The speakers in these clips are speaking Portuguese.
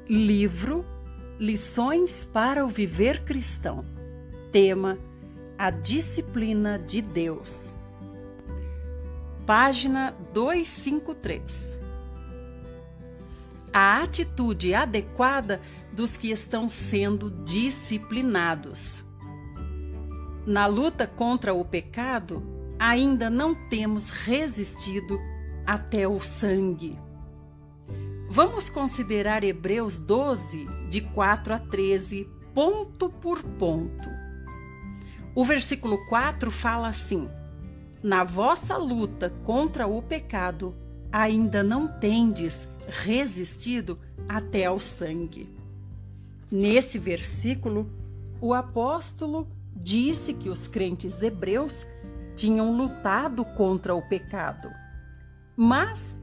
Livro Lições para o Viver Cristão. Tema: a disciplina de Deus. Página 253. A atitude adequada dos que estão sendo disciplinados. Na luta contra o pecado, ainda não temos resistido até o sangue. Vamos considerar Hebreus 12, de 4 a 13, ponto por ponto. O versículo 4 fala assim: na vossa luta contra o pecado, ainda não tendes resistido até ao sangue. Nesse versículo, o apóstolo disse que os crentes hebreus tinham lutado contra o pecado, mas,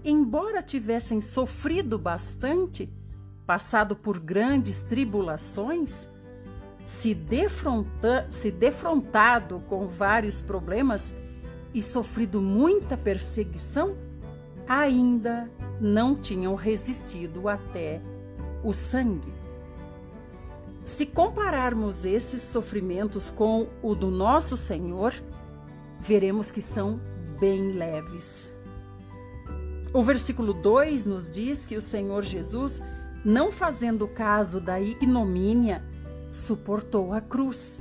embora tivessem sofrido bastante, passado por grandes tribulações, se defrontado com vários problemas e sofrido muita perseguição, ainda não tinham resistido até o sangue. Se compararmos esses sofrimentos com o do nosso Senhor, veremos que são bem leves. O versículo 2 nos diz que o Senhor Jesus, não fazendo caso da ignomínia, suportou a cruz.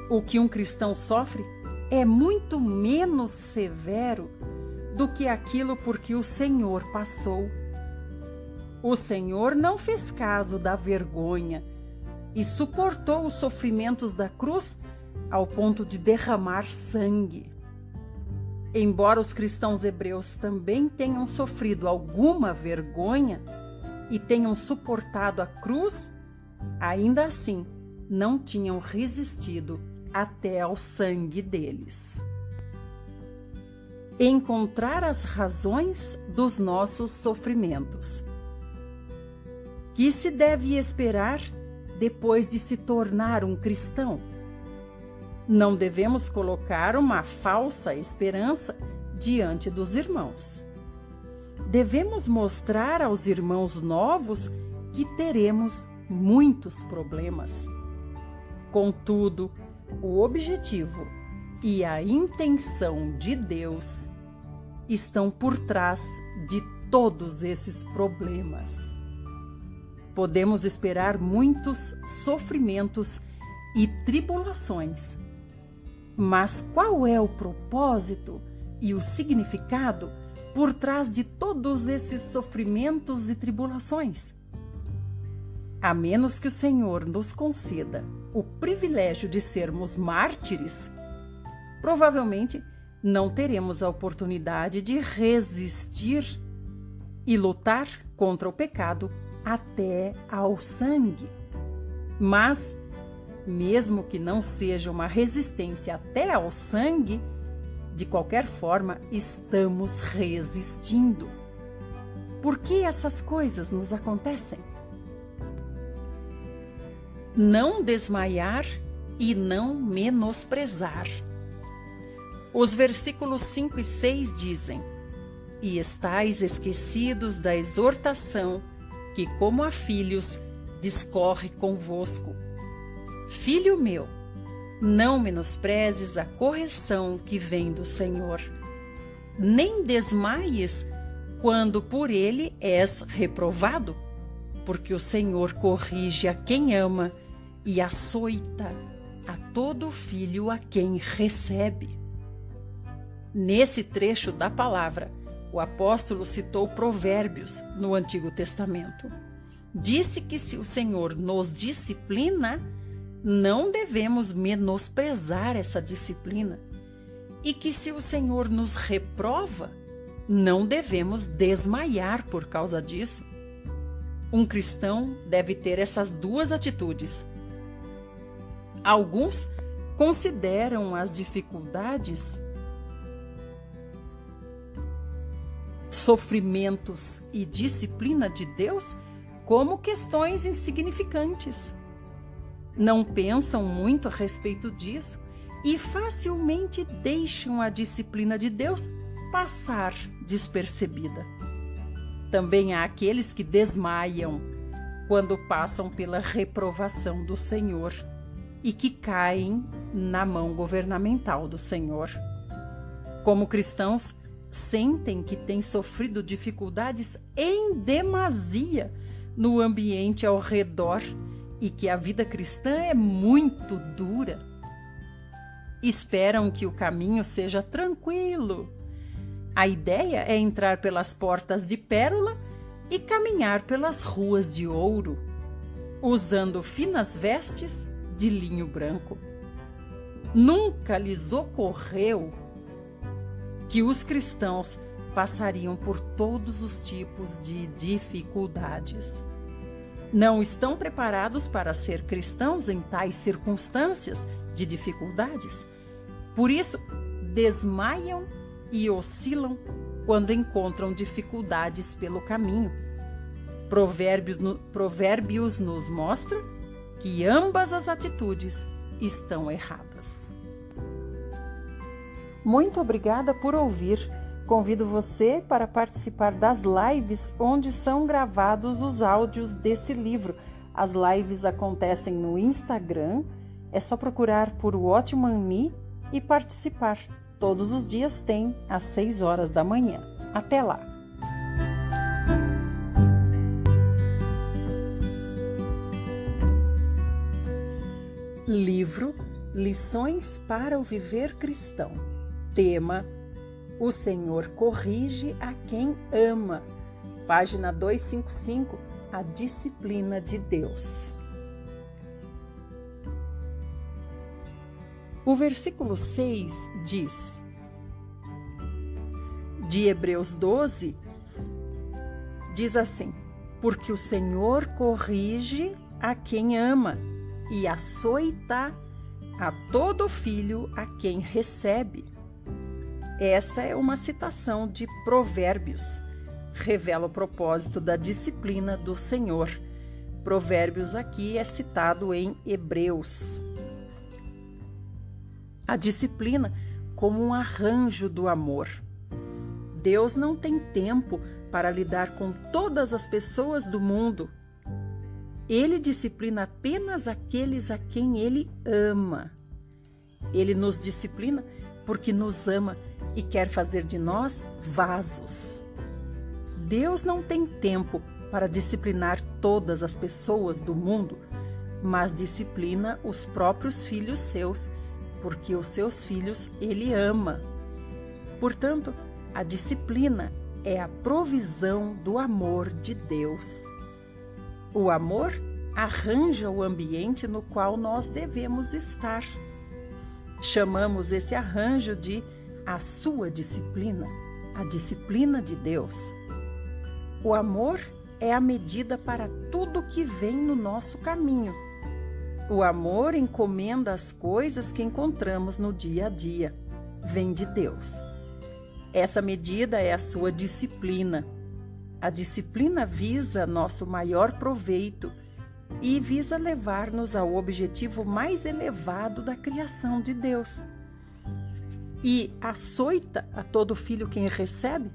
O que um cristão sofre é muito menos severo do que aquilo por que o Senhor passou. O Senhor não fez caso da vergonha e suportou os sofrimentos da cruz ao ponto de derramar sangue. Embora os cristãos hebreus também tenham sofrido alguma vergonha e tenham suportado a cruz, ainda assim não tinham resistido até ao sangue deles. Encontrar as razões dos nossos sofrimentos. Que se deve esperar depois de se tornar um cristão? Não devemos colocar uma falsa esperança diante dos irmãos. Devemos mostrar aos irmãos novos que teremos muitos problemas. Contudo, o objetivo e a intenção de Deus estão por trás de todos esses problemas. Podemos esperar muitos sofrimentos e tribulações. Mas qual é o propósito e o significado por trás de todos esses sofrimentos e tribulações? A menos que o Senhor nos conceda o privilégio de sermos mártires, provavelmente não teremos a oportunidade de resistir e lutar contra o pecado até ao sangue. Mas, mesmo que não seja uma resistência até ao sangue, de qualquer forma, estamos resistindo. Por que essas coisas nos acontecem? Não desmaiar e não menosprezar. Os versículos 5 e 6 dizem: e estais esquecidos da exortação que, como a filhos, discorre convosco. Filho meu, não menosprezes a correção que vem do Senhor, nem desmaies quando por ele és reprovado, porque o Senhor corrige a quem ama e açoita a todo filho a quem recebe. Nesse trecho da palavra, o apóstolo citou Provérbios no Antigo Testamento. Disse que se o Senhor nos disciplina, não devemos menosprezar essa disciplina, e que se o Senhor nos reprova, não devemos desmaiar por causa disso. Um cristão deve ter essas duas atitudes. Alguns consideram as dificuldades, sofrimentos e disciplina de Deus como questões insignificantes. Não pensam muito a respeito disso e facilmente deixam a disciplina de Deus passar despercebida. Também há aqueles que desmaiam quando passam pela reprovação do Senhor e que caem na mão governamental do Senhor. Como cristãos, sentem que têm sofrido dificuldades em demasia no ambiente ao redor e que a vida cristã é muito dura. Esperam que o caminho seja tranquilo. A ideia é entrar pelas portas de pérola e caminhar pelas ruas de ouro, usando finas vestes de linho branco. Nunca lhes ocorreu que os cristãos passariam por todos os tipos de dificuldades. Não estão preparados para ser cristãos em tais circunstâncias de dificuldades. Por isso, desmaiam e oscilam quando encontram dificuldades pelo caminho. Provérbios nos mostra que ambas as atitudes estão erradas. Muito obrigada por ouvir. Convido você para participar das lives onde são gravados os áudios desse livro. As lives acontecem no Instagram. É só procurar por Watchman Nee e participar. Todos os dias tem às 6 horas da manhã. Até lá! Livro Lições para o Viver Cristão. Tema: O Senhor corrige a quem ama. Página 255, A Disciplina de Deus. O versículo 6 diz, de Hebreus 12, diz assim: Porque o Senhor corrige a quem ama e açoita a todo filho a quem recebe. Essa é uma citação de Provérbios. Revela o propósito da disciplina do Senhor. Provérbios aqui é citado em Hebreus. A disciplina como um arranjo do amor. Deus não tem tempo para lidar com todas as pessoas do mundo. Ele disciplina apenas aqueles a quem Ele ama. Ele nos disciplina porque nos ama e quer fazer de nós vasos. Deus não tem tempo para disciplinar todas as pessoas do mundo, mas disciplina os próprios filhos seus, porque os seus filhos Ele ama. Portanto, a disciplina é a provisão do amor de Deus. O amor arranja o ambiente no qual nós devemos estar. Chamamos esse arranjo de a sua disciplina, a disciplina de Deus. O amor é a medida para tudo que vem no nosso caminho. O amor encomenda as coisas que encontramos no dia a dia. Vem de Deus. Essa medida é a sua disciplina. A disciplina visa nosso maior proveito e visa levar-nos ao objetivo mais elevado da criação de Deus. E açoita a todo filho quem recebe?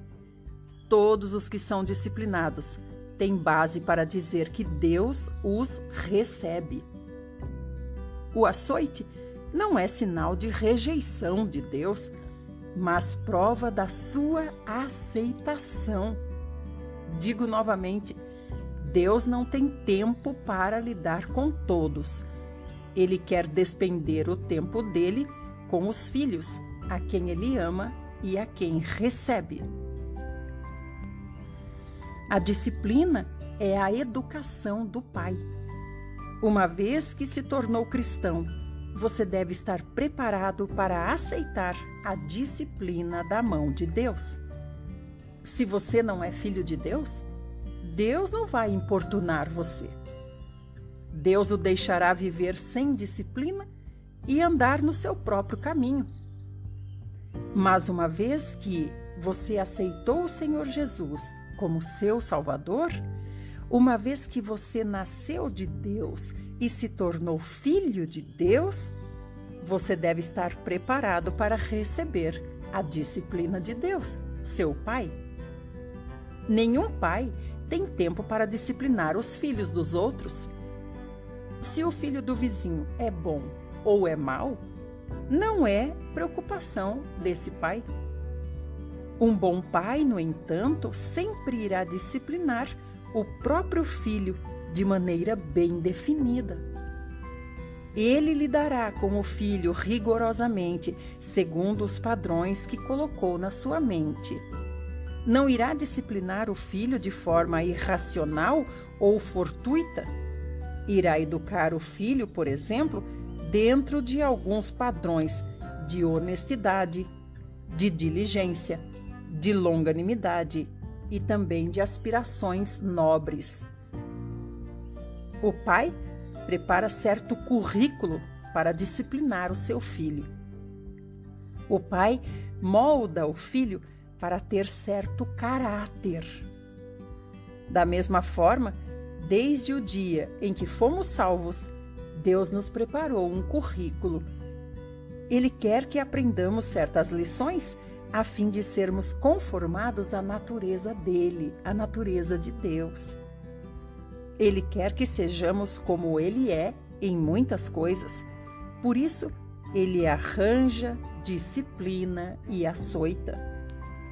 Todos os que são disciplinados têm base para dizer que Deus os recebe. O açoite não é sinal de rejeição de Deus, mas prova da sua aceitação. Digo novamente, Deus não tem tempo para lidar com todos. Ele quer despender o tempo dele com os filhos, a quem ele ama e a quem recebe. A disciplina é a educação do Pai. Uma vez que se tornou cristão, você deve estar preparado para aceitar a disciplina da mão de Deus. Se você não é filho de Deus, Deus não vai importunar você. Deus o deixará viver sem disciplina e andar no seu próprio caminho. Mas uma vez que você aceitou o Senhor Jesus como seu Salvador, uma vez que você nasceu de Deus e se tornou filho de Deus, você deve estar preparado para receber a disciplina de Deus, seu Pai. Nenhum pai tem tempo para disciplinar os filhos dos outros. Se o filho do vizinho é bom ou é mau, não é preocupação desse pai. Um bom pai, no entanto, sempre irá disciplinar o próprio filho de maneira bem definida. Ele lidará com o filho rigorosamente, segundo os padrões que colocou na sua mente. Não irá disciplinar o filho de forma irracional ou fortuita. Irá educar o filho, por exemplo, dentro de alguns padrões de honestidade, de diligência, de longanimidade e também de aspirações nobres. O pai prepara certo currículo para disciplinar o seu filho. O pai molda o filho para ter certo caráter. Da mesma forma, desde o dia em que fomos salvos, Deus nos preparou um currículo. Ele quer que aprendamos certas lições a fim de sermos conformados à natureza dele, à natureza de Deus. Ele quer que sejamos como ele é em muitas coisas. Por isso, ele arranja, disciplina e açoita.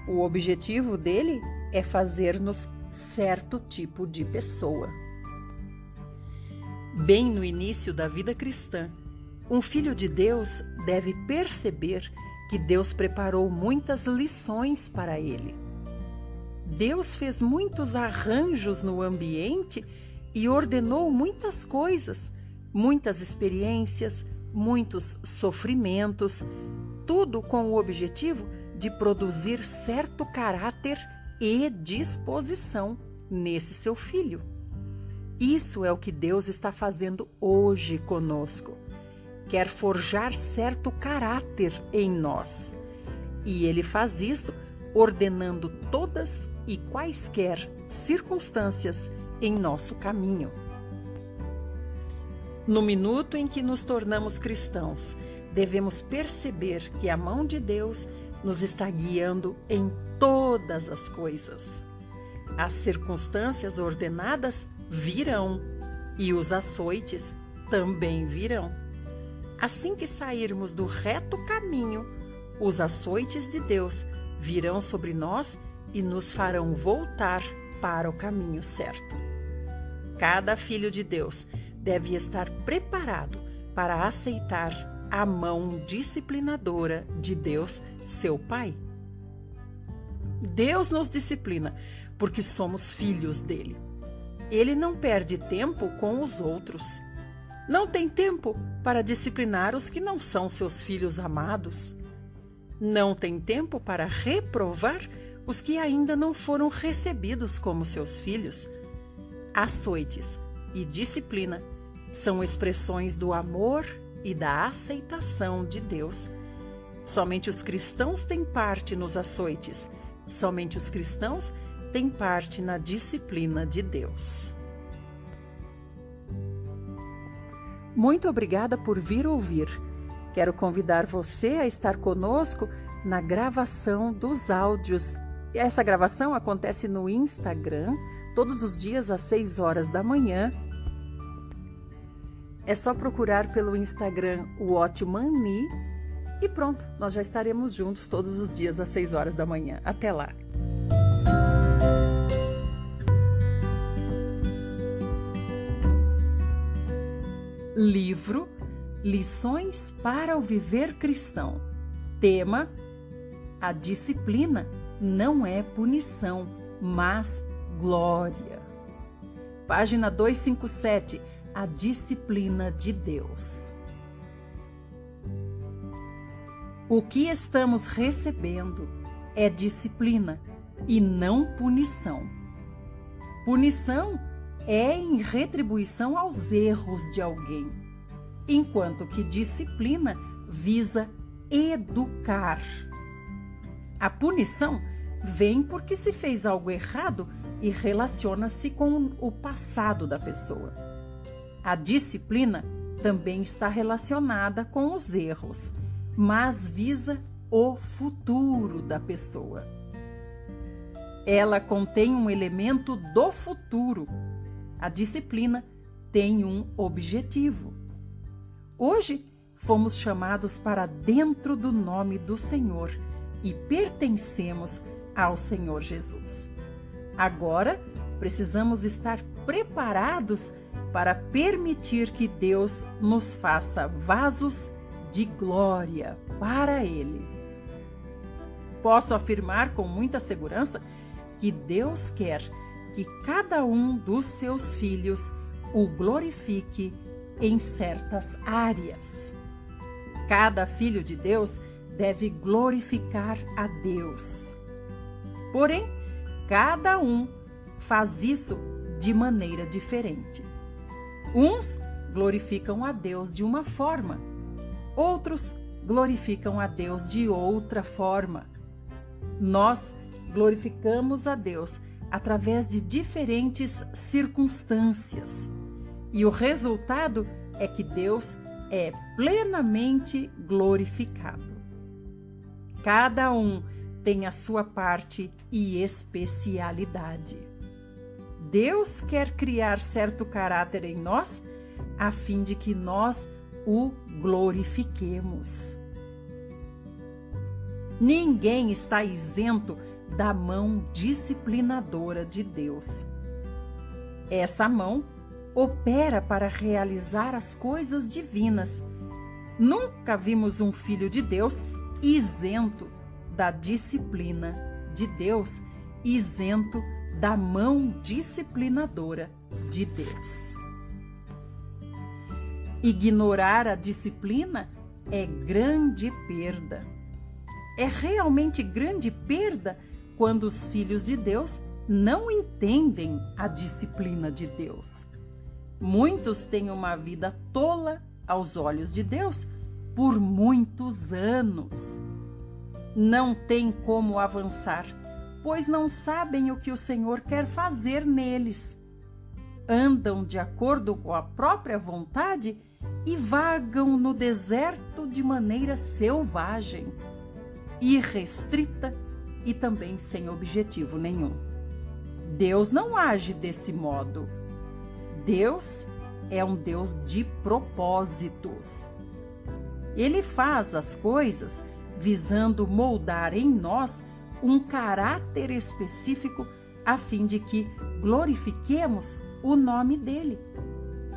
O objetivo dele é fazer-nos certo tipo de pessoa. Bem no início da vida cristã, um filho de Deus deve perceber que Deus preparou muitas lições para ele. Deus fez muitos arranjos no ambiente e ordenou muitas coisas, muitas experiências, muitos sofrimentos, tudo com o objetivo de produzir certo caráter e disposição nesse seu filho. Isso é o que Deus está fazendo hoje conosco. Quer forjar certo caráter em nós. E Ele faz isso ordenando todas e quaisquer circunstâncias em nosso caminho. No minuto em que nos tornamos cristãos, devemos perceber que a mão de Deus nos está guiando em todas as coisas. As circunstâncias ordenadas virão e os açoites também virão. Assim que sairmos do reto caminho, os açoites de Deus virão sobre nós e nos farão voltar para o caminho certo. Cada filho de Deus deve estar preparado para aceitar a mão disciplinadora de Deus, seu Pai. Deus nos disciplina porque somos filhos dele. Ele não perde tempo com os outros. Não tem tempo para disciplinar os que não são seus filhos amados. Não tem tempo para reprovar os que ainda não foram recebidos como seus filhos. Açoites e disciplina são expressões do amor e da aceitação de Deus. Somente os cristãos têm parte nos açoites. Somente os cristãos têm parte na disciplina de Deus. Muito obrigada por vir ouvir. Quero convidar você a estar conosco na gravação dos áudios. Essa gravação acontece no Instagram, todos os dias às 6 horas da manhã. É só procurar pelo Instagram Watchman Nee e pronto, nós já estaremos juntos todos os dias às 6 horas da manhã. Até lá! Livro Lições para o Viver Cristão. Tema: a disciplina não é punição, mas glória. Página 257. A disciplina de Deus. O que estamos recebendo é disciplina e não punição. Punição é em retribuição aos erros de alguém, enquanto que disciplina visa educar. A punição vem porque se fez algo errado e relaciona-se com o passado da pessoa. A disciplina também está relacionada com os erros, mas visa o futuro da pessoa. Ela contém um elemento do futuro. A disciplina tem um objetivo. Hoje, fomos chamados para dentro do nome do Senhor e pertencemos ao Senhor Jesus. Agora, precisamos estar preparados para permitir que Deus nos faça vasos de glória para Ele. Posso afirmar com muita segurança que Deus quer que cada um dos seus filhos o glorifique em certas áreas. Cada filho de Deus deve glorificar a Deus. Porém, cada um faz isso de maneira diferente. Uns glorificam a Deus de uma forma, outros glorificam a Deus de outra forma. Nós glorificamos a Deus através de diferentes circunstâncias. E o resultado é que Deus é plenamente glorificado. Cada um tem a sua parte e especialidade. Deus quer criar certo caráter em nós, a fim de que nós o glorifiquemos. Ninguém está isento da mão disciplinadora de Deus. Essa mão opera para realizar as coisas divinas. Nunca vimos um filho de Deus isento da disciplina de Deus, isento da mão disciplinadora de Deus. Ignorar a disciplina é grande perda. É realmente grande perda quando os filhos de Deus não entendem a disciplina de Deus. Muitos têm uma vida tola aos olhos de Deus por muitos anos. Não têm como avançar, pois não sabem o que o Senhor quer fazer neles. Andam de acordo com a própria vontade e vagam no deserto de maneira selvagem, irrestrita e também sem objetivo nenhum. Deus não age desse modo. Deus é um Deus de propósitos. Ele faz as coisas visando moldar em nós um caráter específico a fim de que glorifiquemos o nome dele.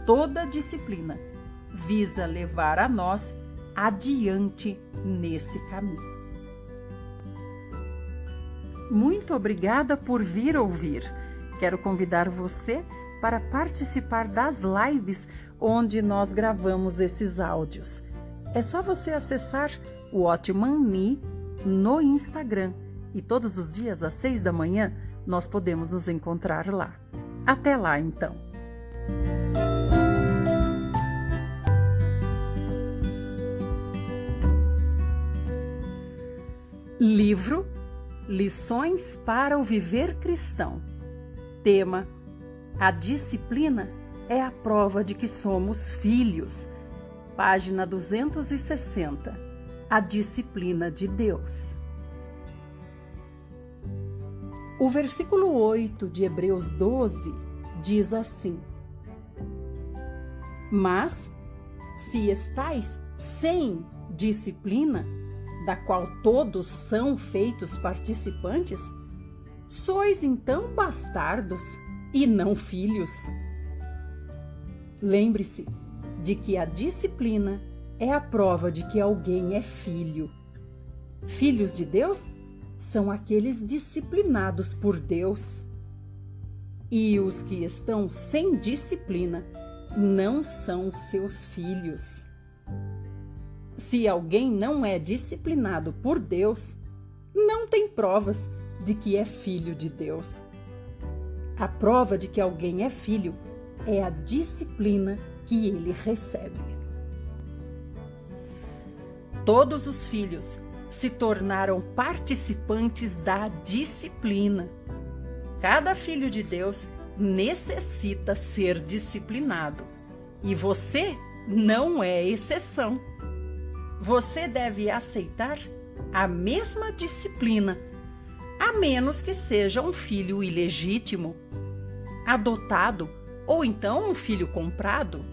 Toda disciplina visa levar a nós adiante nesse caminho. Muito obrigada por vir ouvir. Quero convidar você para participar das lives onde nós gravamos esses áudios. É só você acessar o Watchman Nee no Instagram e todos os dias às 6 da manhã nós podemos nos encontrar lá. Até lá, então! Livro Lições para o Viver Cristão. Tema: a disciplina é a prova de que somos filhos. Página 260. A disciplina de Deus. O versículo 8 de Hebreus 12 diz assim: Mas, se estais sem disciplina, da qual todos são feitos participantes, sois então bastardos e não filhos. Lembre-se de que a disciplina é a prova de que alguém é filho. Filhos de Deus são aqueles disciplinados por Deus. E os que estão sem disciplina não são seus filhos. Se alguém não é disciplinado por Deus, não tem provas de que é filho de Deus. A prova de que alguém é filho é a disciplina que ele recebe. Todos os filhos se tornaram participantes da disciplina. Cada filho de Deus necessita ser disciplinado e você não é exceção. Você deve aceitar a mesma disciplina, a menos que seja um filho ilegítimo, adotado ou então um filho comprado.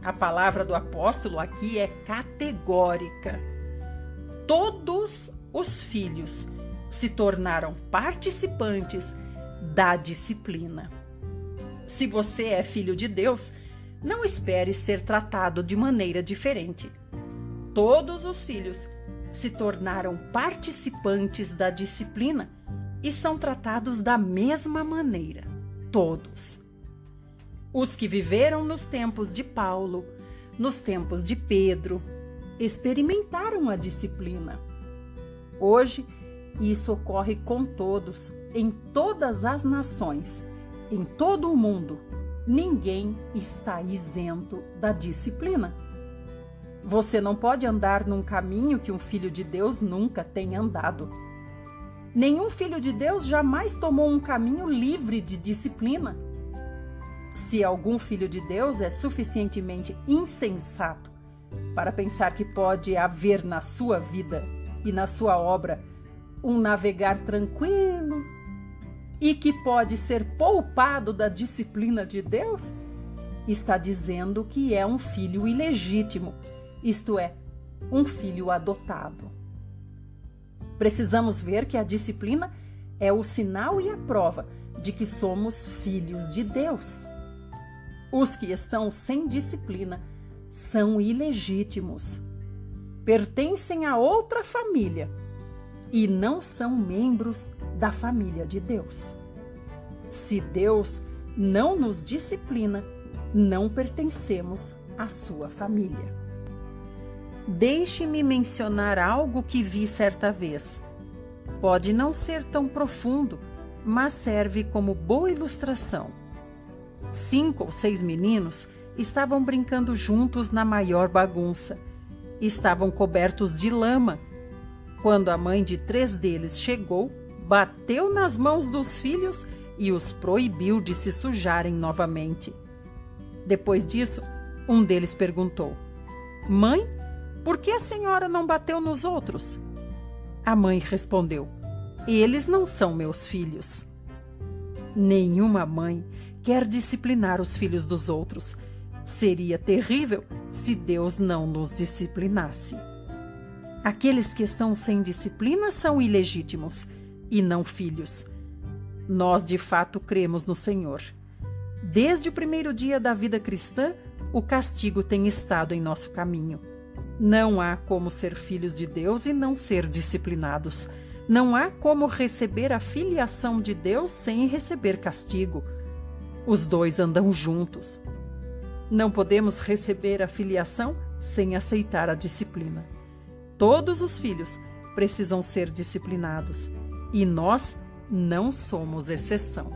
A palavra do apóstolo aqui é categórica. Todos os filhos se tornaram participantes da disciplina. Se você é filho de Deus, não espere ser tratado de maneira diferente. Todos os filhos se tornaram participantes da disciplina e são tratados da mesma maneira. Todos. Os que viveram nos tempos de Paulo, nos tempos de Pedro, experimentaram a disciplina. Hoje, isso ocorre com todos, em todas as nações, em todo o mundo. Ninguém está isento da disciplina. Você não pode andar num caminho que um filho de Deus nunca tenha andado. Nenhum filho de Deus jamais tomou um caminho livre de disciplina. Se algum filho de Deus é suficientemente insensato para pensar que pode haver na sua vida e na sua obra um navegar tranquilo e que pode ser poupado da disciplina de Deus, está dizendo que é um filho ilegítimo, isto é, um filho adotado. Precisamos ver que a disciplina é o sinal e a prova de que somos filhos de Deus. Os que estão sem disciplina são ilegítimos, pertencem a outra família e não são membros da família de Deus. Se Deus não nos disciplina, não pertencemos à sua família. Deixe-me mencionar algo que vi certa vez. Pode não ser tão profundo, mas serve como boa ilustração. 5 ou 6 meninos estavam brincando juntos na maior bagunça. Estavam cobertos de lama. Quando a mãe de 3 deles chegou, bateu nas mãos dos filhos e os proibiu de se sujarem novamente. Depois disso, um deles perguntou: "Mãe, por que a senhora não bateu nos outros?" A mãe respondeu: "Eles não são meus filhos." Nenhuma mãe quer disciplinar os filhos dos outros. Seria terrível se Deus não nos disciplinasse. Aqueles que estão sem disciplina são ilegítimos e não filhos. Nós, de fato, cremos no Senhor. Desde o primeiro dia da vida cristã, o castigo tem estado em nosso caminho. Não há como ser filhos de Deus e não ser disciplinados. Não há como receber a filiação de Deus sem receber castigo. Os dois andam juntos. Não podemos receber a filiação sem aceitar a disciplina. Todos os filhos precisam ser disciplinados e nós não somos exceção.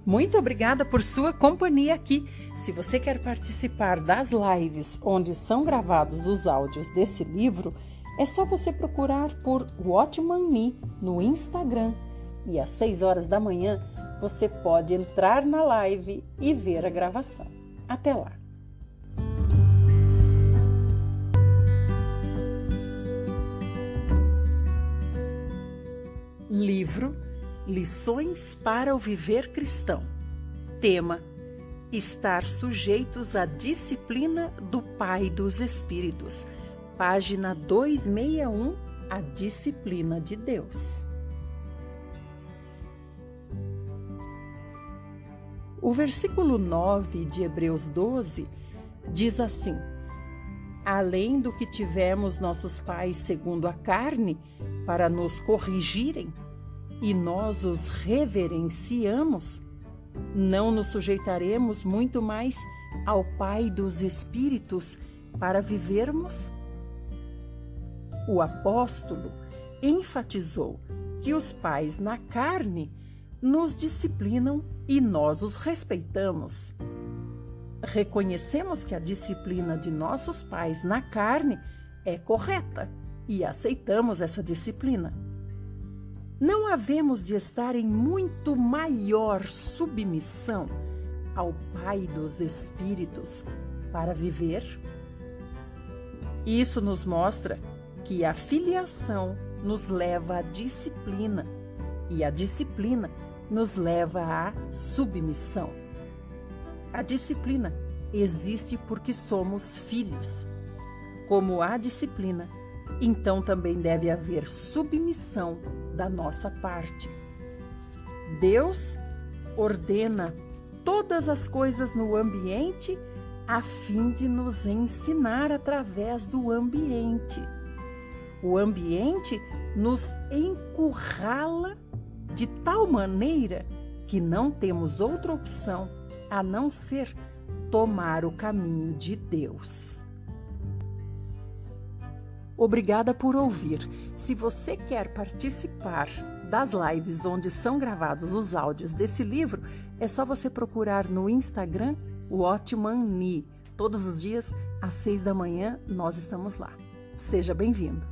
Muito obrigada por sua companhia aqui. Se você quer participar das lives onde são gravados os áudios desse livro, é só você procurar por Watchman Nee no Instagram. E às 6 horas da manhã você pode entrar na live e ver a gravação. Até lá! Livro Lições para o Viver Cristão. Tema: Estar sujeitos à disciplina do Pai dos Espíritos. Página 261, A Disciplina de Deus. O versículo 9 de Hebreus 12 diz assim: Além do que tivemos nossos pais segundo a carne, para nos corrigirem, e nós os reverenciamos, não nos sujeitaremos muito mais ao Pai dos Espíritos para vivermos? O apóstolo enfatizou que os pais na carne nos disciplinam e nós os respeitamos. Reconhecemos que a disciplina de nossos pais na carne é correta e aceitamos essa disciplina. Não havemos de estar em muito maior submissão ao Pai dos Espíritos para viver? Isso nos mostra que a filiação nos leva à disciplina e a disciplina nos leva à submissão. A disciplina existe porque somos filhos. Como há disciplina, então também deve haver submissão da nossa parte. Deus ordena todas as coisas no ambiente a fim de nos ensinar através do ambiente. O ambiente nos encurrala de tal maneira que não temos outra opção a não ser tomar o caminho de Deus. Obrigada por ouvir. Se você quer participar das lives onde são gravados os áudios desse livro, é só você procurar no Instagram Watchman Nee. Todos os dias, às 6 da manhã, nós estamos lá. Seja bem-vindo.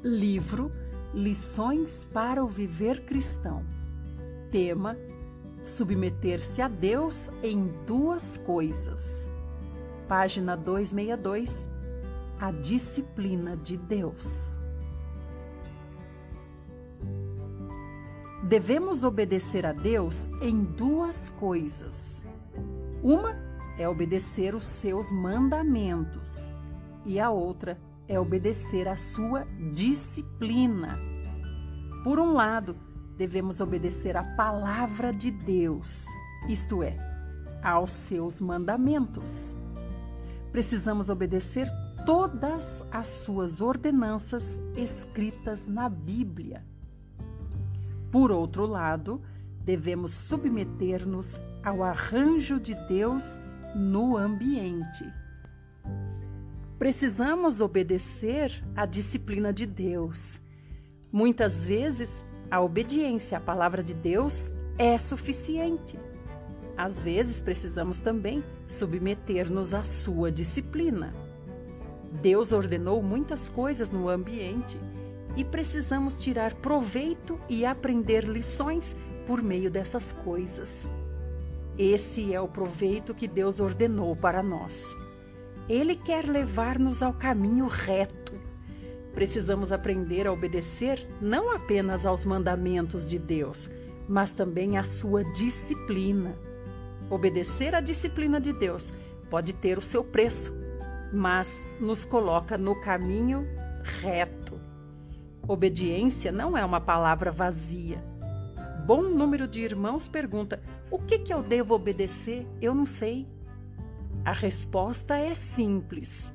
Livro Lições para o Viver Cristão. Tema: submeter-se a Deus em duas coisas. Página 262. A disciplina de Deus. Devemos obedecer a Deus em duas coisas. Uma é obedecer os seus mandamentos e a outra é obedecer a sua disciplina. Por um lado, devemos obedecer a palavra de Deus, isto é, aos seus mandamentos. Precisamos obedecer todas as suas ordenanças escritas na Bíblia. Por outro lado, devemos submeter-nos ao arranjo de Deus no ambiente. Precisamos obedecer à disciplina de Deus. Muitas vezes, a obediência à palavra de Deus é suficiente. Às vezes, precisamos também submeter-nos à sua disciplina. Deus ordenou muitas coisas no ambiente e precisamos tirar proveito e aprender lições por meio dessas coisas. Esse é o proveito que Deus ordenou para nós. Ele quer levar-nos ao caminho reto. Precisamos aprender a obedecer não apenas aos mandamentos de Deus, mas também à sua disciplina. Obedecer à disciplina de Deus pode ter o seu preço, mas nos coloca no caminho reto. Obediência não é uma palavra vazia. Bom número de irmãos pergunta: o que eu devo obedecer? Eu não sei. A resposta é simples.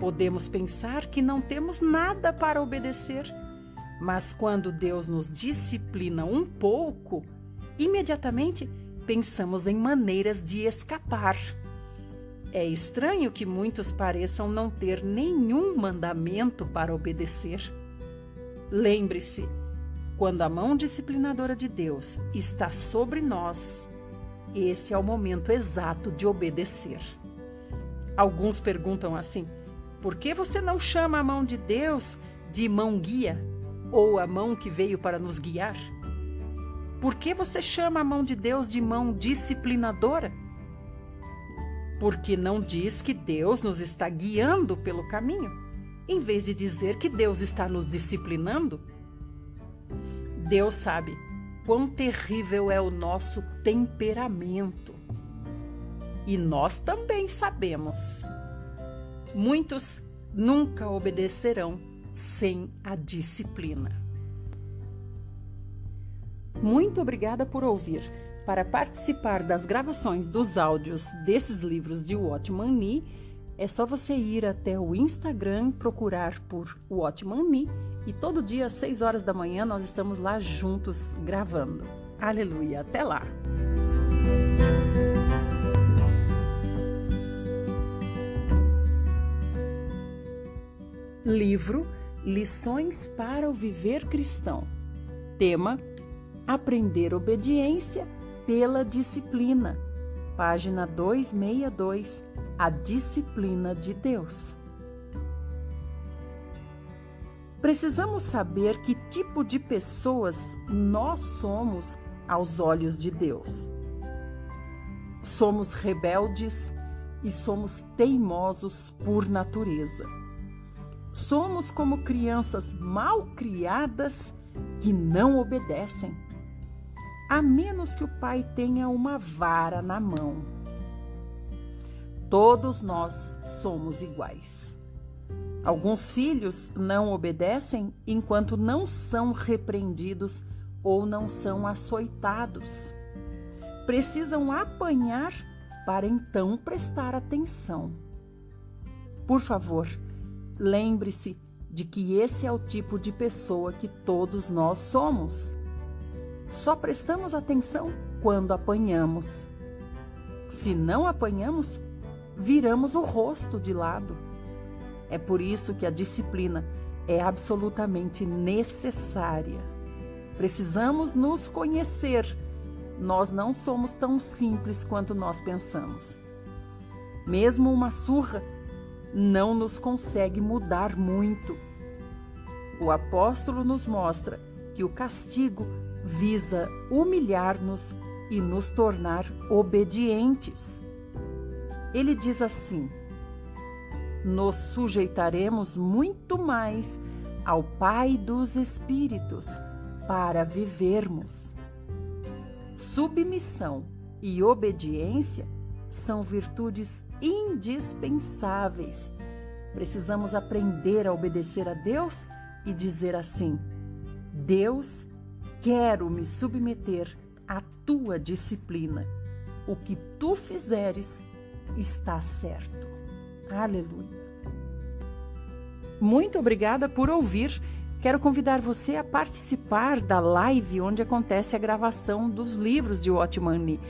Podemos pensar que não temos nada para obedecer, mas quando Deus nos disciplina um pouco, imediatamente pensamos em maneiras de escapar. É estranho que muitos pareçam não ter nenhum mandamento para obedecer. Lembre-se, quando a mão disciplinadora de Deus está sobre nós, esse é o momento exato de obedecer. Alguns perguntam assim: por que você não chama a mão de Deus de mão guia ou a mão que veio para nos guiar? Por que você chama a mão de Deus de mão disciplinadora? Porque não diz que Deus nos está guiando pelo caminho, em vez de dizer que Deus está nos disciplinando? Deus sabe quão terrível é o nosso temperamento. E nós também sabemos. Muitos nunca obedecerão sem a disciplina. Muito obrigada por ouvir. Para participar das gravações dos áudios desses livros de Watchman Nee, é só você ir até o Instagram, procurar por Watchman Nee, e todo dia às 6 horas da manhã nós estamos lá juntos gravando. Aleluia! Até lá! Livro Lições para o Viver Cristão. Tema: aprender obediência pela disciplina. Página 262. A disciplina de Deus. Precisamos saber que tipo de pessoas nós somos aos olhos de Deus. Somos rebeldes e somos teimosos por natureza. Somos como crianças mal criadas que não obedecem, a menos que o pai tenha uma vara na mão. Todos nós somos iguais. Alguns filhos não obedecem enquanto não são repreendidos ou não são açoitados. Precisam apanhar para então prestar atenção. Por favor, lembre-se de que esse é o tipo de pessoa que todos nós somos. Só prestamos atenção quando apanhamos. Se não apanhamos, viramos o rosto de lado. É por isso que a disciplina é absolutamente necessária. Precisamos nos conhecer. Nós não somos tão simples quanto nós pensamos. Mesmo uma surra não nos consegue mudar muito. O apóstolo nos mostra que o castigo visa humilhar-nos e nos tornar obedientes. Ele diz assim: nos sujeitaremos muito mais ao Pai dos Espíritos para vivermos. Submissão e obediência são virtudes indispensáveis. Precisamos aprender a obedecer a Deus e dizer assim: Deus, quero me submeter à tua disciplina. O que tu fizeres está certo. Aleluia. Muito obrigada por ouvir. Quero convidar você a participar da live onde acontece a gravação dos livros de Watchman Nee.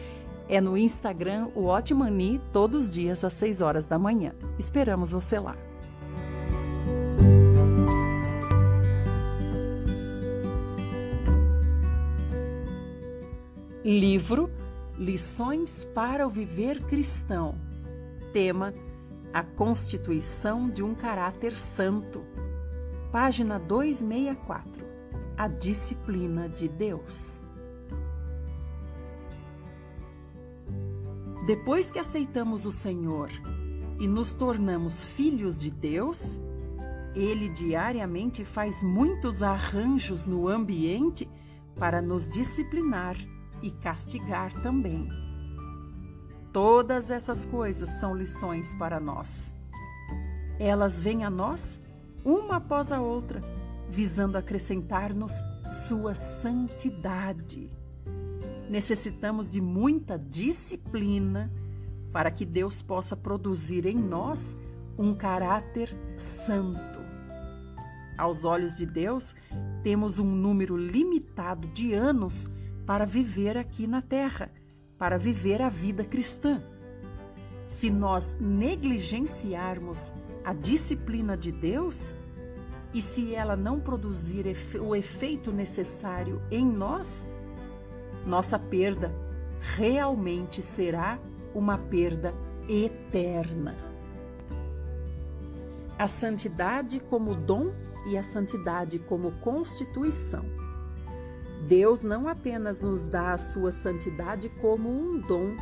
É no Instagram, o Watchman Nee, todos os dias às 6 horas da manhã. Esperamos você lá. Livro Lições para o Viver Cristão. Tema: a constituição de um caráter santo. Página 264. A disciplina de Deus. Depois que aceitamos o Senhor e nos tornamos filhos de Deus, Ele diariamente faz muitos arranjos no ambiente para nos disciplinar e castigar também. Todas essas coisas são lições para nós. Elas vêm a nós uma após a outra, visando acrescentar-nos sua santidade. Necessitamos de muita disciplina para que Deus possa produzir em nós um caráter santo. Aos olhos de Deus, temos um número limitado de anos para viver aqui na Terra, para viver a vida cristã. Se nós negligenciarmos a disciplina de Deus, e se ela não produzir o efeito necessário em nós, nossa perda realmente será uma perda eterna. A santidade como dom e a santidade como constituição. Deus não apenas nos dá a sua santidade como um dom,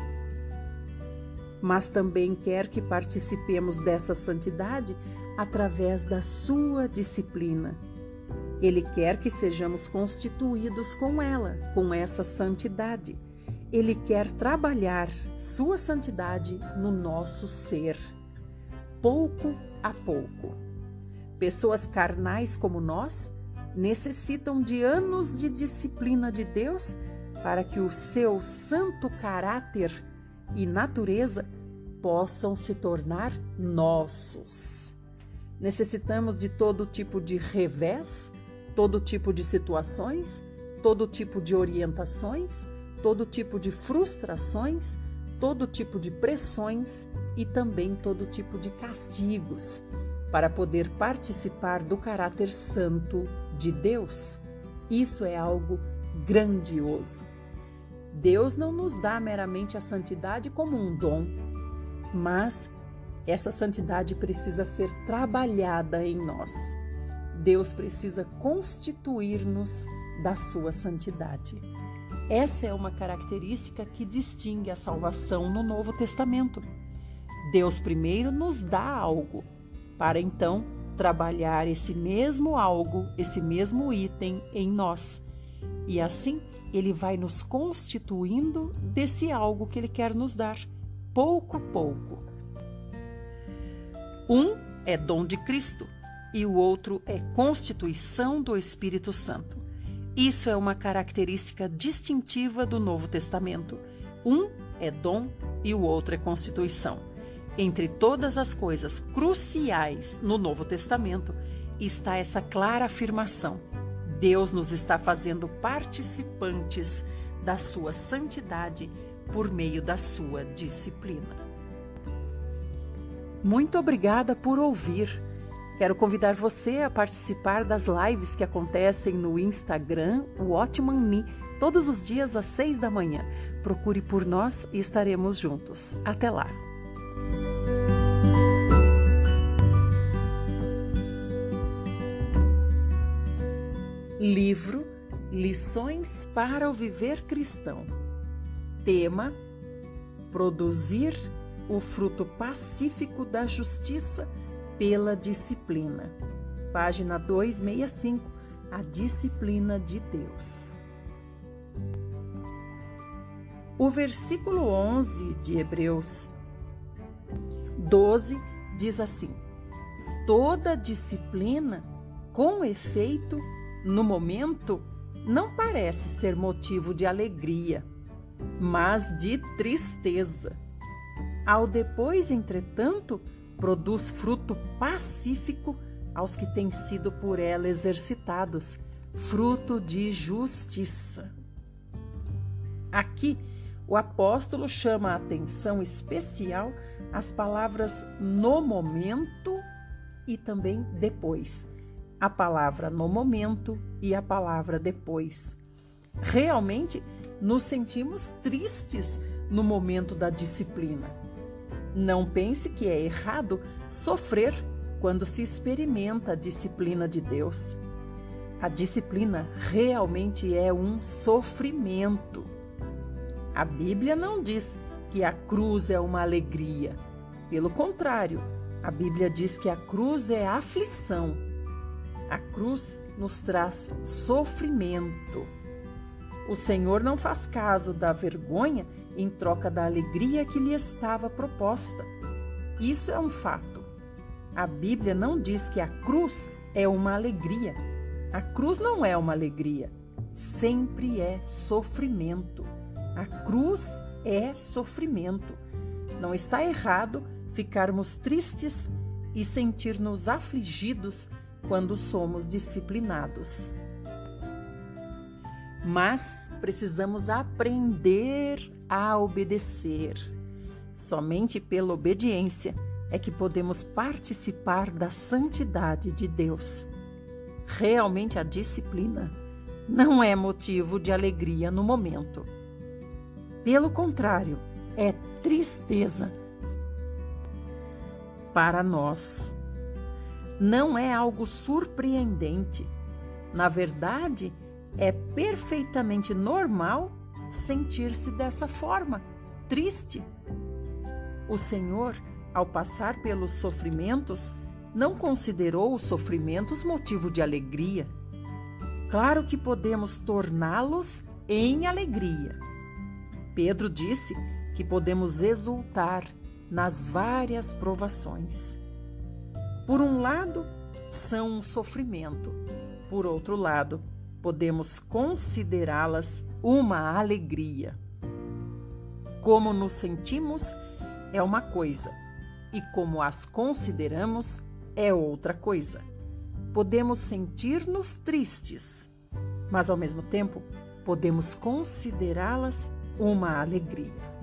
mas também quer que participemos dessa santidade através da sua disciplina. Ele quer que sejamos constituídos com ela, com essa santidade. Ele quer trabalhar sua santidade no nosso ser, pouco a pouco. Pessoas carnais como nós necessitam de anos de disciplina de Deus para que o seu santo caráter e natureza possam se tornar nossos. Necessitamos de todo tipo de revés, todo tipo de situações, todo tipo de orientações, todo tipo de frustrações, todo tipo de pressões e também todo tipo de castigos para poder participar do caráter santo de Deus. Isso é algo grandioso. Deus não nos dá meramente a santidade como um dom, mas essa santidade precisa ser trabalhada em nós. Deus precisa constituir-nos da sua santidade. Essa é uma característica que distingue a salvação no Novo Testamento. Deus primeiro nos dá algo, para então trabalhar esse mesmo algo, esse mesmo item em nós. E assim, Ele vai nos constituindo desse algo que Ele quer nos dar, pouco a pouco. Um é dom de Cristo e o outro é constituição do Espírito Santo. Isso é uma característica distintiva do Novo Testamento. Um é dom e o outro é constituição. Entre todas as coisas cruciais no Novo Testamento está essa clara afirmação: Deus nos está fazendo participantes da sua santidade por meio da sua disciplina. Muito obrigada por ouvir. Quero convidar você a participar das lives que acontecem no Instagram, o Watchman Nee, todos os dias às 6 da manhã. Procure por nós e estaremos juntos. Até lá! Livro Lições para o Viver Cristão. Tema: produzir o fruto pacífico da justiça pela disciplina. Página 265, a disciplina de Deus. O versículo 11 de Hebreus 12 diz assim: toda disciplina, com efeito, no momento, não parece ser motivo de alegria, mas de tristeza. Ao depois, entretanto, produz fruto pacífico aos que têm sido por ela exercitados, fruto de justiça. Aqui, o apóstolo chama a atenção especial às palavras no momento e também depois. A palavra no momento e a palavra depois. Realmente, nos sentimos tristes no momento da disciplina. Não pense que é errado sofrer quando se experimenta a disciplina de Deus. A disciplina realmente é um sofrimento. A Bíblia não diz que a cruz é uma alegria. Pelo contrário, a Bíblia diz que a cruz é aflição. A cruz nos traz sofrimento. O Senhor não faz caso da vergonha em troca da alegria que lhe estava proposta. Isso é um fato. A Bíblia não diz que a cruz é uma alegria. A cruz não é uma alegria. Sempre é sofrimento. A cruz é sofrimento. Não está errado ficarmos tristes e sentir-nos afligidos quando somos disciplinados. Mas precisamos aprender a obedecer. Somente pela obediência é que podemos participar da santidade de Deus. Realmente a disciplina não é motivo de alegria no momento. Pelo contrário, é tristeza para nós. Não é algo surpreendente. Na verdade, é perfeitamente normal sentir-se dessa forma, triste. O Senhor, ao passar pelos sofrimentos, não considerou os sofrimentos motivo de alegria. Claro que podemos torná-los em alegria. Pedro disse que podemos exultar nas várias provações. Por um lado, são um sofrimento. Por outro lado, podemos considerá-las uma alegria. Como nos sentimos é uma coisa, e como as consideramos é outra coisa. Podemos sentir-nos tristes, mas ao mesmo tempo podemos considerá-las uma alegria.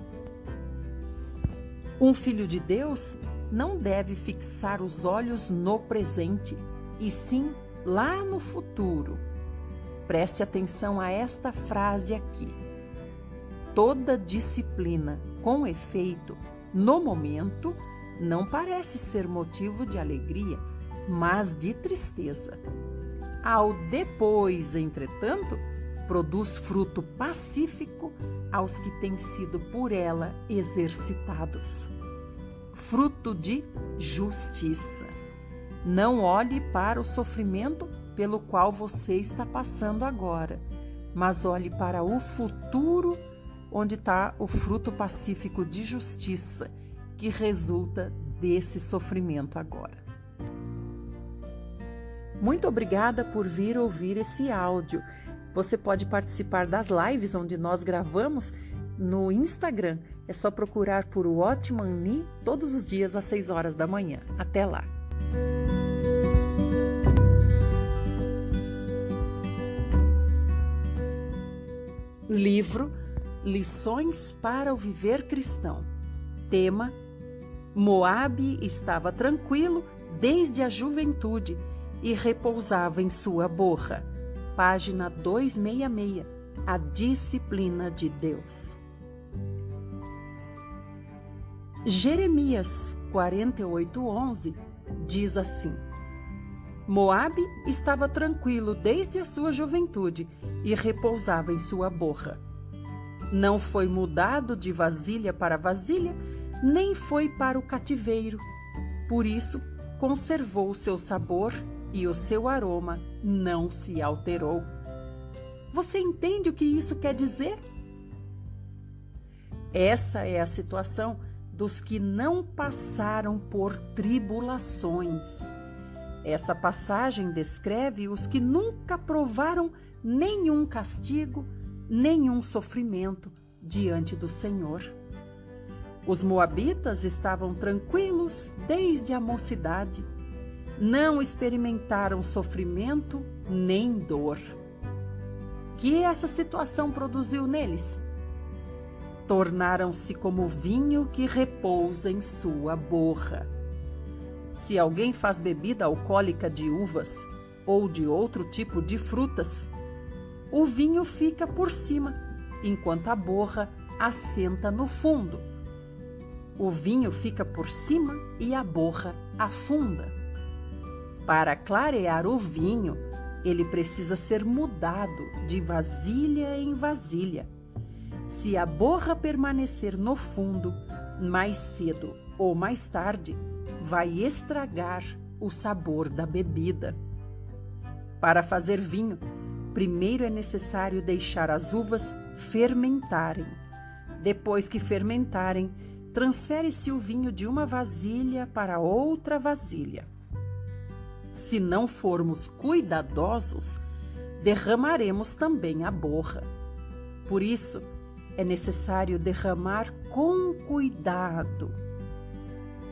Um filho de Deus não deve fixar os olhos no presente, e sim lá no futuro. Preste atenção a esta frase aqui. Toda disciplina com efeito no momento não parece ser motivo de alegria, mas de tristeza. Ao depois, entretanto, produz fruto pacífico aos que têm sido por ela exercitados. Fruto de justiça. Não olhe para o sofrimento pelo qual você está passando agora, mas olhe para o futuro, onde está o fruto pacífico de justiça que resulta desse sofrimento agora. Muito obrigada por vir ouvir esse áudio. Você pode participar das lives onde nós gravamos no Instagram. É só procurar por Watchman Nee todos os dias às 6 horas da manhã. Até lá! Livro Lições para o Viver Cristão. Tema: Moabe estava tranquilo desde a juventude e repousava em sua borra. Página 266. A disciplina de Deus. Jeremias 48:11 diz assim: Moabe estava tranquilo desde a sua juventude e repousava em sua borra. Não foi mudado de vasilha para vasilha, nem foi para o cativeiro. Por isso, conservou o seu sabor e o seu aroma não se alterou. Você entende o que isso quer dizer? Essa é a situação dos que não passaram por tribulações. Essa passagem descreve os que nunca provaram nenhum castigo, nenhum sofrimento diante do Senhor. Os moabitas estavam tranquilos desde a mocidade. Não experimentaram sofrimento nem dor. Que essa situação produziu neles? Tornaram-se como vinho que repousa em sua borra. Se alguém faz bebida alcoólica de uvas ou de outro tipo de frutas, o vinho fica por cima, enquanto a borra assenta no fundo. O vinho fica por cima e a borra afunda. Para clarear o vinho, ele precisa ser mudado de vasilha em vasilha. Se a borra permanecer no fundo, mais cedo ou mais tarde, vai estragar o sabor da bebida. Para fazer vinho, primeiro é necessário deixar as uvas fermentarem. Depois que fermentarem, transfere-se o vinho de uma vasilha para outra vasilha. Se não formos cuidadosos, derramaremos também a borra. Por isso, é necessário derramar com cuidado.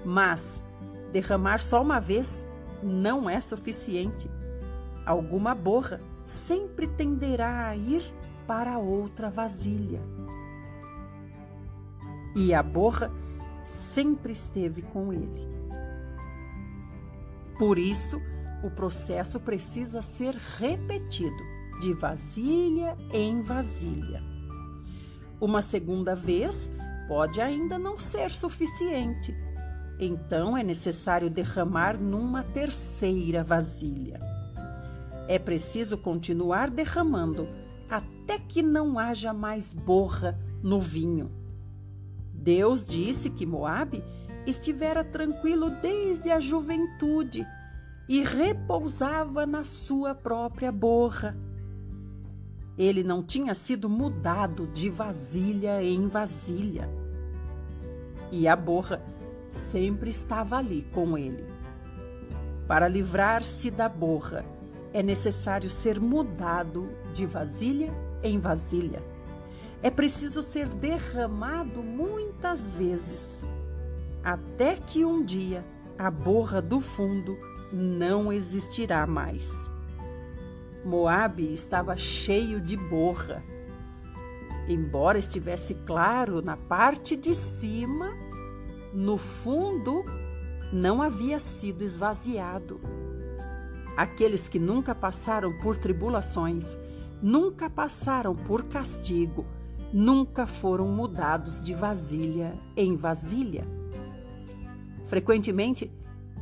Mas derramar só uma vez não é suficiente. Alguma borra sempre tenderá a ir para outra vasilha. E a borra sempre esteve com ele. Por isso, o processo precisa ser repetido, de vasilha em vasilha. Uma segunda vez pode ainda não ser suficiente. Então, é necessário derramar numa terceira vasilha. É preciso continuar derramando até que não haja mais borra no vinho. Deus disse que Moabe estivera tranquilo desde a juventude e repousava na sua própria borra. Ele não tinha sido mudado de vasilha em vasilha. E a borra sempre estava ali com ele. Para livrar-se da borra, é necessário ser mudado de vasilha em vasilha. É preciso ser derramado muitas vezes, até que um dia a borra do fundo não existirá mais. Moabe estava cheio de borra. Embora estivesse claro na parte de cima, no fundo não havia sido esvaziado. Aqueles que nunca passaram por tribulações, nunca passaram por castigo, nunca foram mudados de vasilha em vasilha. Frequentemente,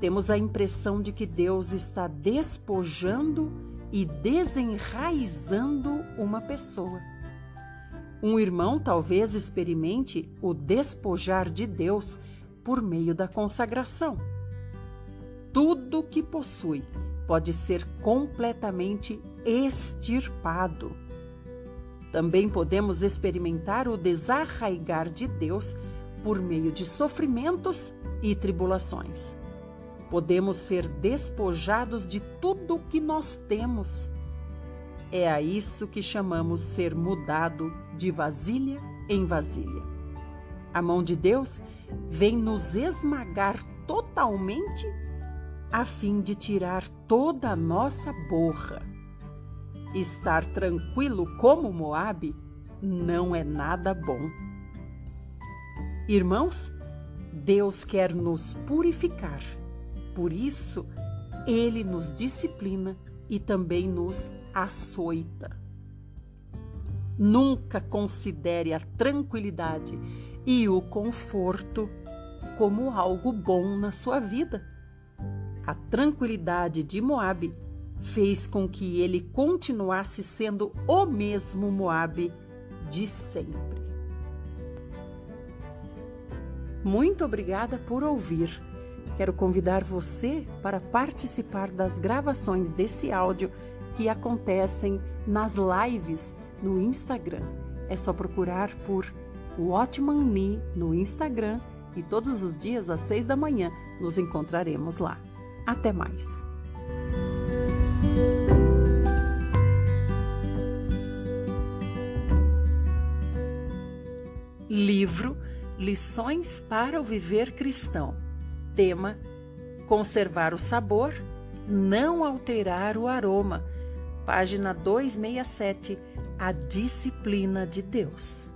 temos a impressão de que Deus está despojando e desenraizando uma pessoa. Um irmão talvez experimente o despojar de Deus por meio da consagração. Tudo que possui pode ser completamente extirpado. Também podemos experimentar o desarraigar de Deus por meio de sofrimentos e tribulações. Podemos ser despojados de tudo o que nós temos. É a isso que chamamos ser mudado de vasilha em vasilha. A mão de Deus vem nos esmagar totalmente a fim de tirar toda a nossa borra. Estar tranquilo como Moabe não é nada bom. Irmãos, Deus quer nos purificar. Por isso, Ele nos disciplina e também nos açoita. Nunca considere a tranquilidade e o conforto como algo bom na sua vida. A tranquilidade de Moabe fez com que ele continuasse sendo o mesmo Moabe de sempre. Muito obrigada por ouvir. Quero convidar você para participar das gravações desse áudio que acontecem nas lives no Instagram. É só procurar por Watchman Nee no Instagram e todos os dias às 6 da manhã nos encontraremos lá. Até mais! Livro Lições para o Viver Cristão. Tema: conservar o sabor, não alterar o aroma. Página 267. A disciplina de Deus.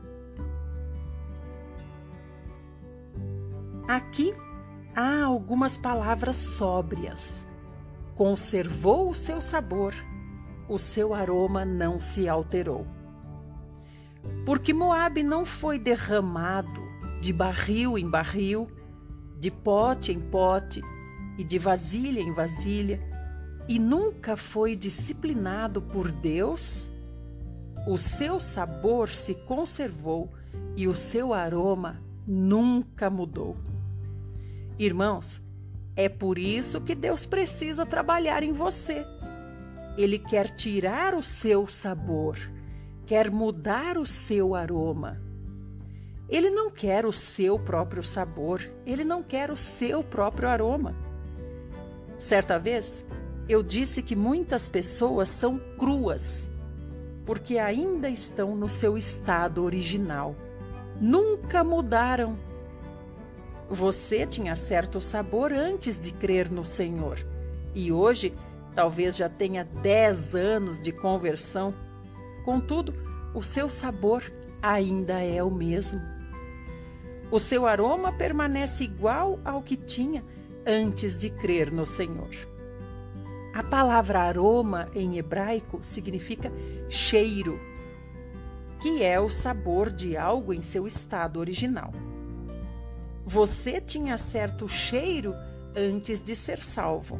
Aqui há algumas palavras sóbrias. Conservou o seu sabor, o seu aroma não se alterou. Porque Moabe não foi derramado de barril em barril, de pote em pote e de vasilha em vasilha, e nunca foi disciplinado por Deus, o seu sabor se conservou e o seu aroma nunca mudou. Irmãos, é por isso que Deus precisa trabalhar em você. Ele quer tirar o seu sabor, quer mudar o seu aroma. Ele não quer o seu próprio sabor, ele não quer o seu próprio aroma. Certa vez, eu disse que muitas pessoas são cruas, porque ainda estão no seu estado original. Nunca mudaram. Você tinha certo sabor antes de crer no Senhor, e hoje talvez já tenha 10 anos de conversão. Contudo, o seu sabor ainda é o mesmo. O seu aroma permanece igual ao que tinha antes de crer no Senhor. A palavra aroma em hebraico significa cheiro, que é o sabor de algo em seu estado original. Você tinha certo cheiro antes de ser salvo,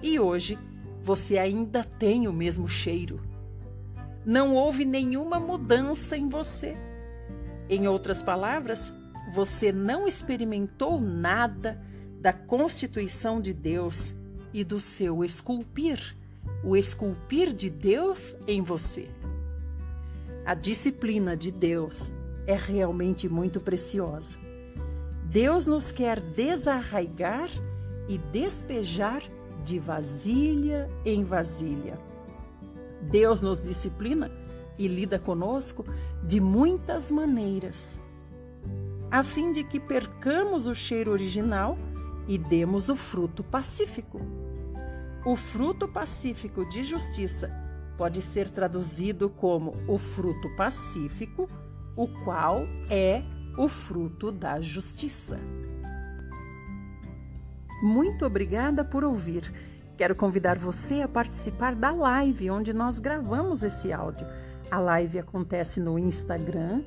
e hoje você ainda tem o mesmo cheiro. Não houve nenhuma mudança em você. Em outras palavras, você não experimentou nada da constituição de Deus e do seu esculpir, o esculpir de Deus em você. A disciplina de Deus é realmente muito preciosa. Deus nos quer desarraigar e despejar de vasilha em vasilha. Deus nos disciplina e lida conosco de muitas maneiras, a fim de que percamos o cheiro original e demos o fruto pacífico. O fruto pacífico de justiça pode ser traduzido como o fruto pacífico, o qual é o fruto da justiça. Muito obrigada por ouvir. Quero convidar você a participar da live onde nós gravamos esse áudio. A live acontece no Instagram,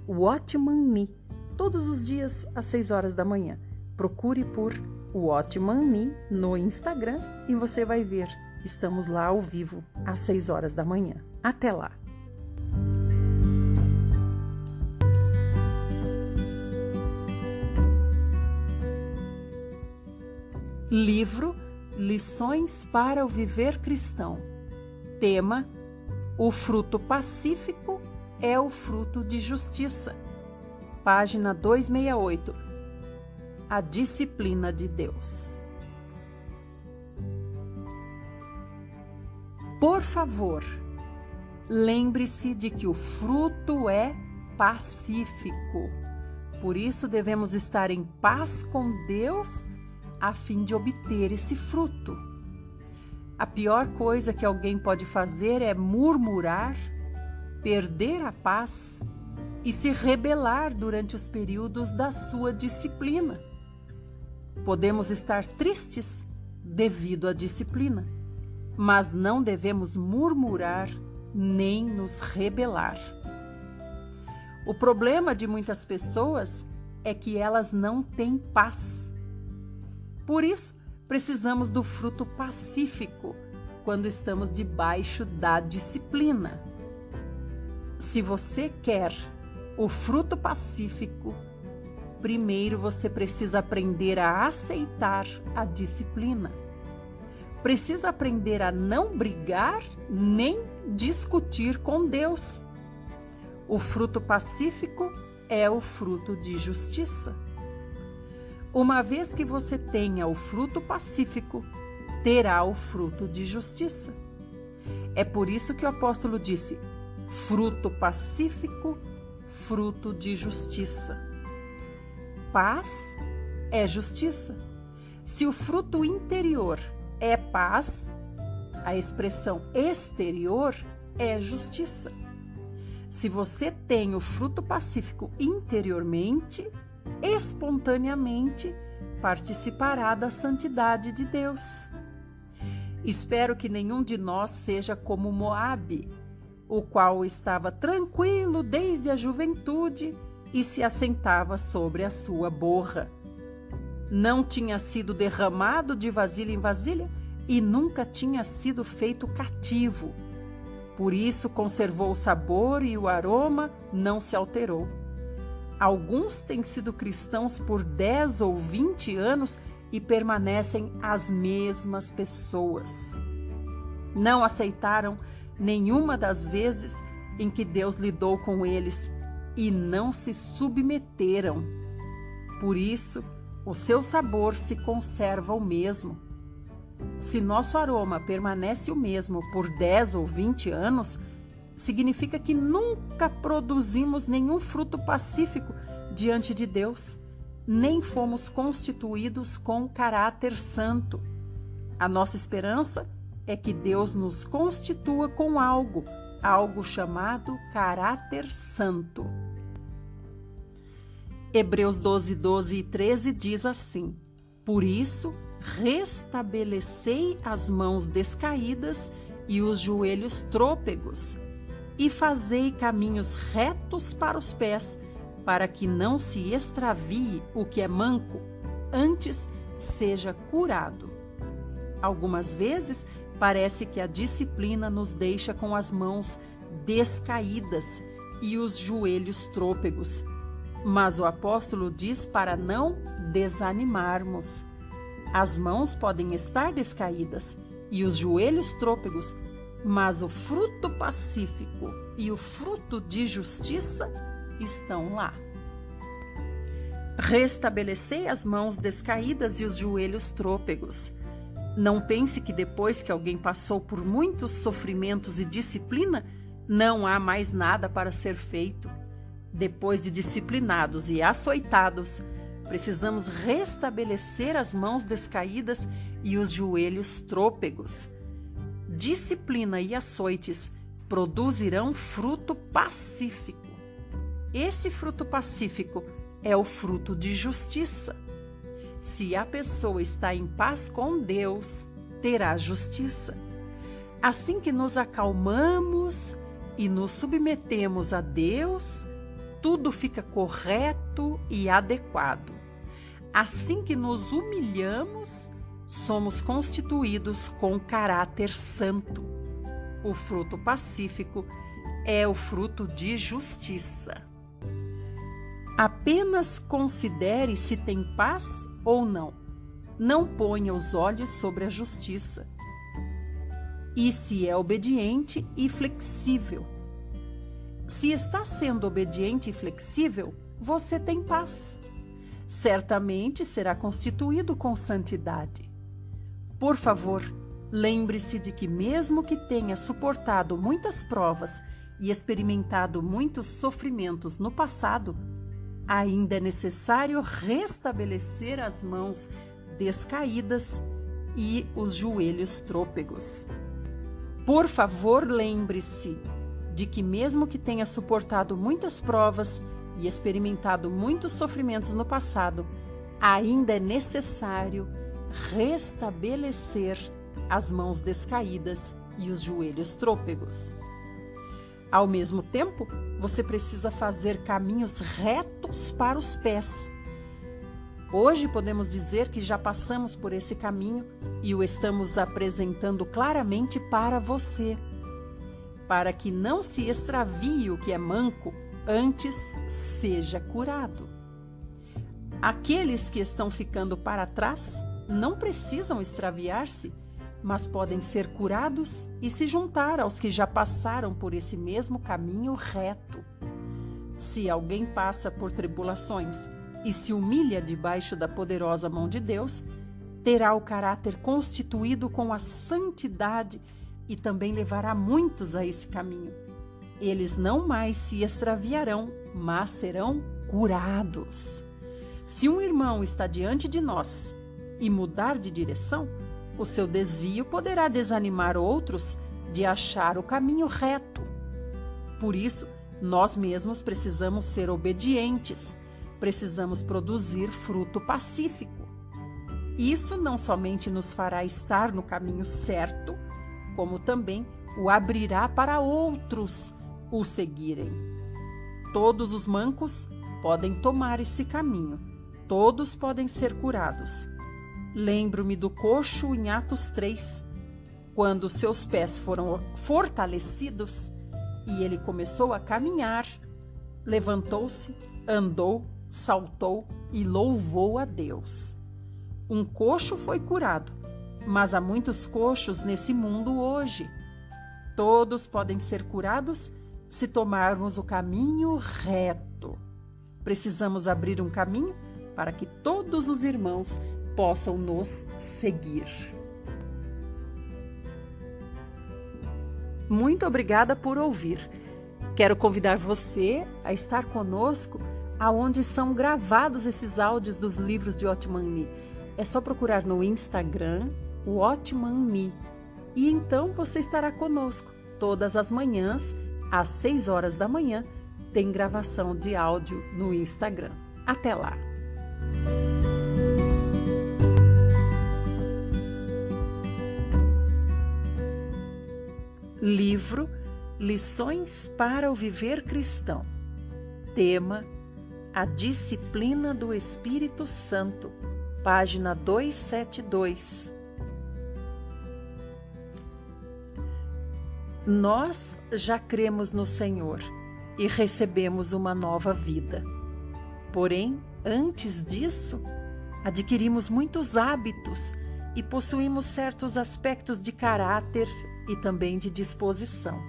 Watchman Nee, todos os dias às 6 horas da manhã. Procure por Watchman Nee no Instagram e você vai ver estamos lá ao vivo às 6 horas da manhã. Até lá! Livro Lições para o Viver Cristão. Tema: o fruto pacífico é o fruto de justiça. Página 268. A disciplina de Deus. Por favor, lembre-se de que o fruto é pacífico. Por isso devemos estar em paz com Deus a fim de obter esse fruto. A pior coisa que alguém pode fazer é murmurar, perder a paz e se rebelar durante os períodos da sua disciplina. Podemos estar tristes devido à disciplina, mas não devemos murmurar nem nos rebelar. O problema de muitas pessoas é que elas não têm paz. Por isso, precisamos do fruto pacífico quando estamos debaixo da disciplina. Se você quer o fruto pacífico, primeiro você precisa aprender a aceitar a disciplina. Precisa aprender a não brigar nem discutir com Deus. O fruto pacífico é o fruto de justiça. Uma vez que você tenha o fruto pacífico, terá o fruto de justiça. É por isso que o apóstolo disse: fruto pacífico, fruto de justiça. Paz é justiça. Se o fruto interior é paz, a expressão exterior é justiça. Se você tem o fruto pacífico interiormente, espontaneamente participará da santidade de Deus. Espero que nenhum de nós seja como Moabe, o qual estava tranquilo desde a juventude e se assentava sobre a sua borra. Não tinha sido derramado de vasilha em vasilha e nunca tinha sido feito cativo. Por isso conservou o sabor e o aroma não se alterou. Alguns têm sido cristãos por 10 ou 20 anos e permanecem as mesmas pessoas. Não aceitaram nenhuma das vezes em que Deus lidou com eles e não se submeteram. Por isso, o seu sabor se conserva o mesmo. Se nosso aroma permanece o mesmo por 10 ou 20 anos, significa que nunca produzimos nenhum fruto pacífico diante de Deus, nem fomos constituídos com caráter santo. A nossa esperança é que Deus nos constitua com algo chamado caráter santo. Hebreus 12, 12 e 13 diz assim: por isso, restabelecei as mãos descaídas e os joelhos trôpegos, e fazei caminhos retos para os pés, para que não se extravie o que é manco, antes seja curado. Algumas vezes parece que a disciplina nos deixa com as mãos descaídas e os joelhos trôpegos, mas o apóstolo diz para não desanimarmos. As mãos podem estar descaídas e os joelhos trôpegos, mas o fruto pacífico e o fruto de justiça estão lá. Restabelecei as mãos descaídas e os joelhos trôpegos. Não pense que depois que alguém passou por muitos sofrimentos e disciplina, não há mais nada para ser feito. Depois de disciplinados e açoitados, precisamos restabelecer as mãos descaídas e os joelhos trôpegos. Disciplina e açoites produzirão fruto pacífico. Esse fruto pacífico é o fruto de justiça. Se a pessoa está em paz com Deus, terá justiça. Assim que nos acalmamos e nos submetemos a Deus, tudo fica correto e adequado. Assim que nos humilhamos, somos constituídos com caráter santo. O fruto pacífico é o fruto de justiça. Apenas considere se tem paz ou não. Não ponha os olhos sobre a justiça. E se é obediente e flexível. Se está sendo obediente e flexível, você tem paz. Certamente será constituído com santidade. Por favor, lembre-se de que mesmo que tenha suportado muitas provas e experimentado muitos sofrimentos no passado, ainda é necessário restabelecer as mãos descaídas e os joelhos trôpegos. Por favor, lembre-se de que mesmo que tenha suportado muitas provas e experimentado muitos sofrimentos no passado, ainda é necessário restabelecer as mãos descaídas e os joelhos trôpegos. Ao mesmo tempo, você precisa fazer caminhos retos para os pés. Hoje podemos dizer que já passamos por esse caminho e o estamos apresentando claramente para você, para que não se extravie o que é manco, antes seja curado. Aqueles que estão ficando para trás não precisam extraviar-se, mas podem ser curados e se juntar aos que já passaram por esse mesmo caminho reto. Se alguém passa por tribulações e se humilha debaixo da poderosa mão de Deus, terá o caráter constituído com a santidade e também levará muitos a esse caminho. Eles não mais se extraviarão, mas serão curados. Se um irmão está diante de nós e mudar de direção, o seu desvio poderá desanimar outros de achar o caminho reto. Por isso, nós mesmos precisamos ser obedientes, precisamos produzir fruto pacífico. Isso não somente nos fará estar no caminho certo, como também o abrirá para outros o seguirem. Todos os mancos podem tomar esse caminho, todos podem ser curados. Lembro-me do coxo em Atos 3, quando seus pés foram fortalecidos e ele começou a caminhar, levantou-se, andou, saltou e louvou a Deus. Um coxo foi curado, mas há muitos coxos nesse mundo hoje. Todos podem ser curados se tomarmos o caminho reto. Precisamos abrir um caminho para que todos os irmãos possam nos seguir. Muito obrigada por ouvir. Quero convidar você a estar conosco aonde são gravados esses áudios dos livros de Watchman Nee. É só procurar no Instagram Watchman Nee e então você estará conosco. Todas as manhãs, às 6 horas da manhã, tem gravação de áudio no Instagram. Até lá! Livro Lições para o Viver Cristão. Tema: A Disciplina do Espírito Santo. Página 272. Nós já cremos no Senhor e recebemos uma nova vida. Porém, antes disso, adquirimos muitos hábitos e possuímos certos aspectos de caráter e também de disposição.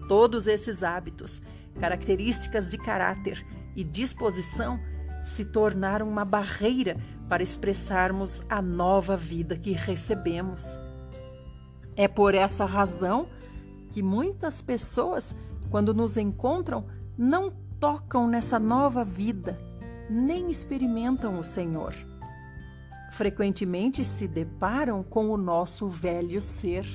Todos esses hábitos, características de caráter e disposição se tornaram uma barreira para expressarmos a nova vida que recebemos. É por essa razão que muitas pessoas, quando nos encontram, não tocam nessa nova vida, nem experimentam o Senhor. Frequentemente se deparam com o nosso velho ser.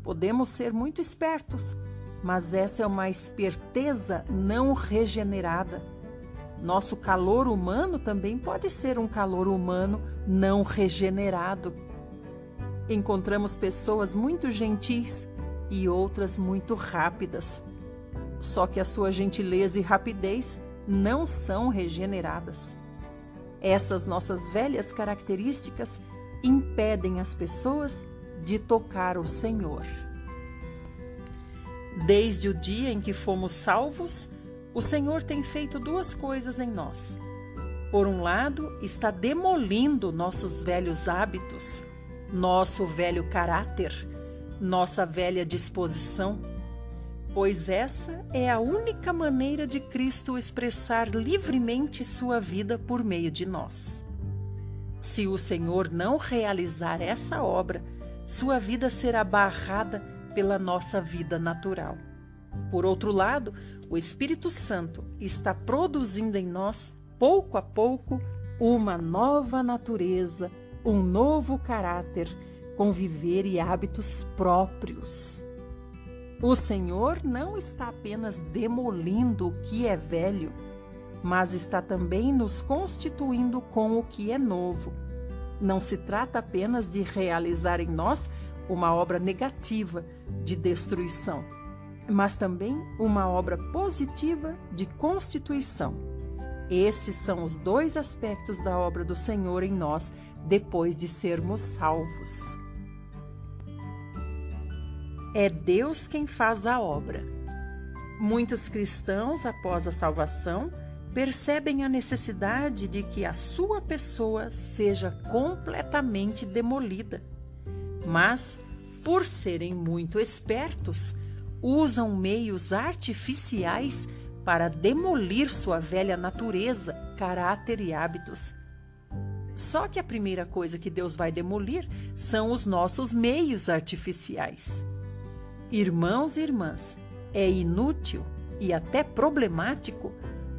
Podemos ser muito espertos, mas essa é uma esperteza não regenerada. Nosso calor humano também pode ser um calor humano não regenerado. Encontramos pessoas muito gentis e outras muito rápidas. Só que a sua gentileza e rapidez não são regeneradas. Essas nossas velhas características impedem as pessoas de tocar o Senhor. Desde o dia em que fomos salvos, o Senhor tem feito duas coisas em nós. Por um lado, está demolindo nossos velhos hábitos, nosso velho caráter, nossa velha disposição, pois essa é a única maneira de Cristo expressar livremente sua vida por meio de nós. Se o Senhor não realizar essa obra, sua vida será barrada pela nossa vida natural. Por outro lado, o Espírito Santo está produzindo em nós, pouco a pouco, uma nova natureza, um novo caráter, com viver e hábitos próprios. O Senhor não está apenas demolindo o que é velho, mas está também nos constituindo com o que é novo. Não se trata apenas de realizar em nós uma obra negativa de destruição, mas também uma obra positiva de constituição. Esses são os dois aspectos da obra do Senhor em nós depois de sermos salvos. É Deus quem faz a obra. Muitos cristãos, após a salvação, percebem a necessidade de que a sua pessoa seja completamente demolida. Mas, por serem muito espertos, usam meios artificiais para demolir sua velha natureza, caráter e hábitos. Só que a primeira coisa que Deus vai demolir são os nossos meios artificiais. Irmãos e irmãs, é inútil e até problemático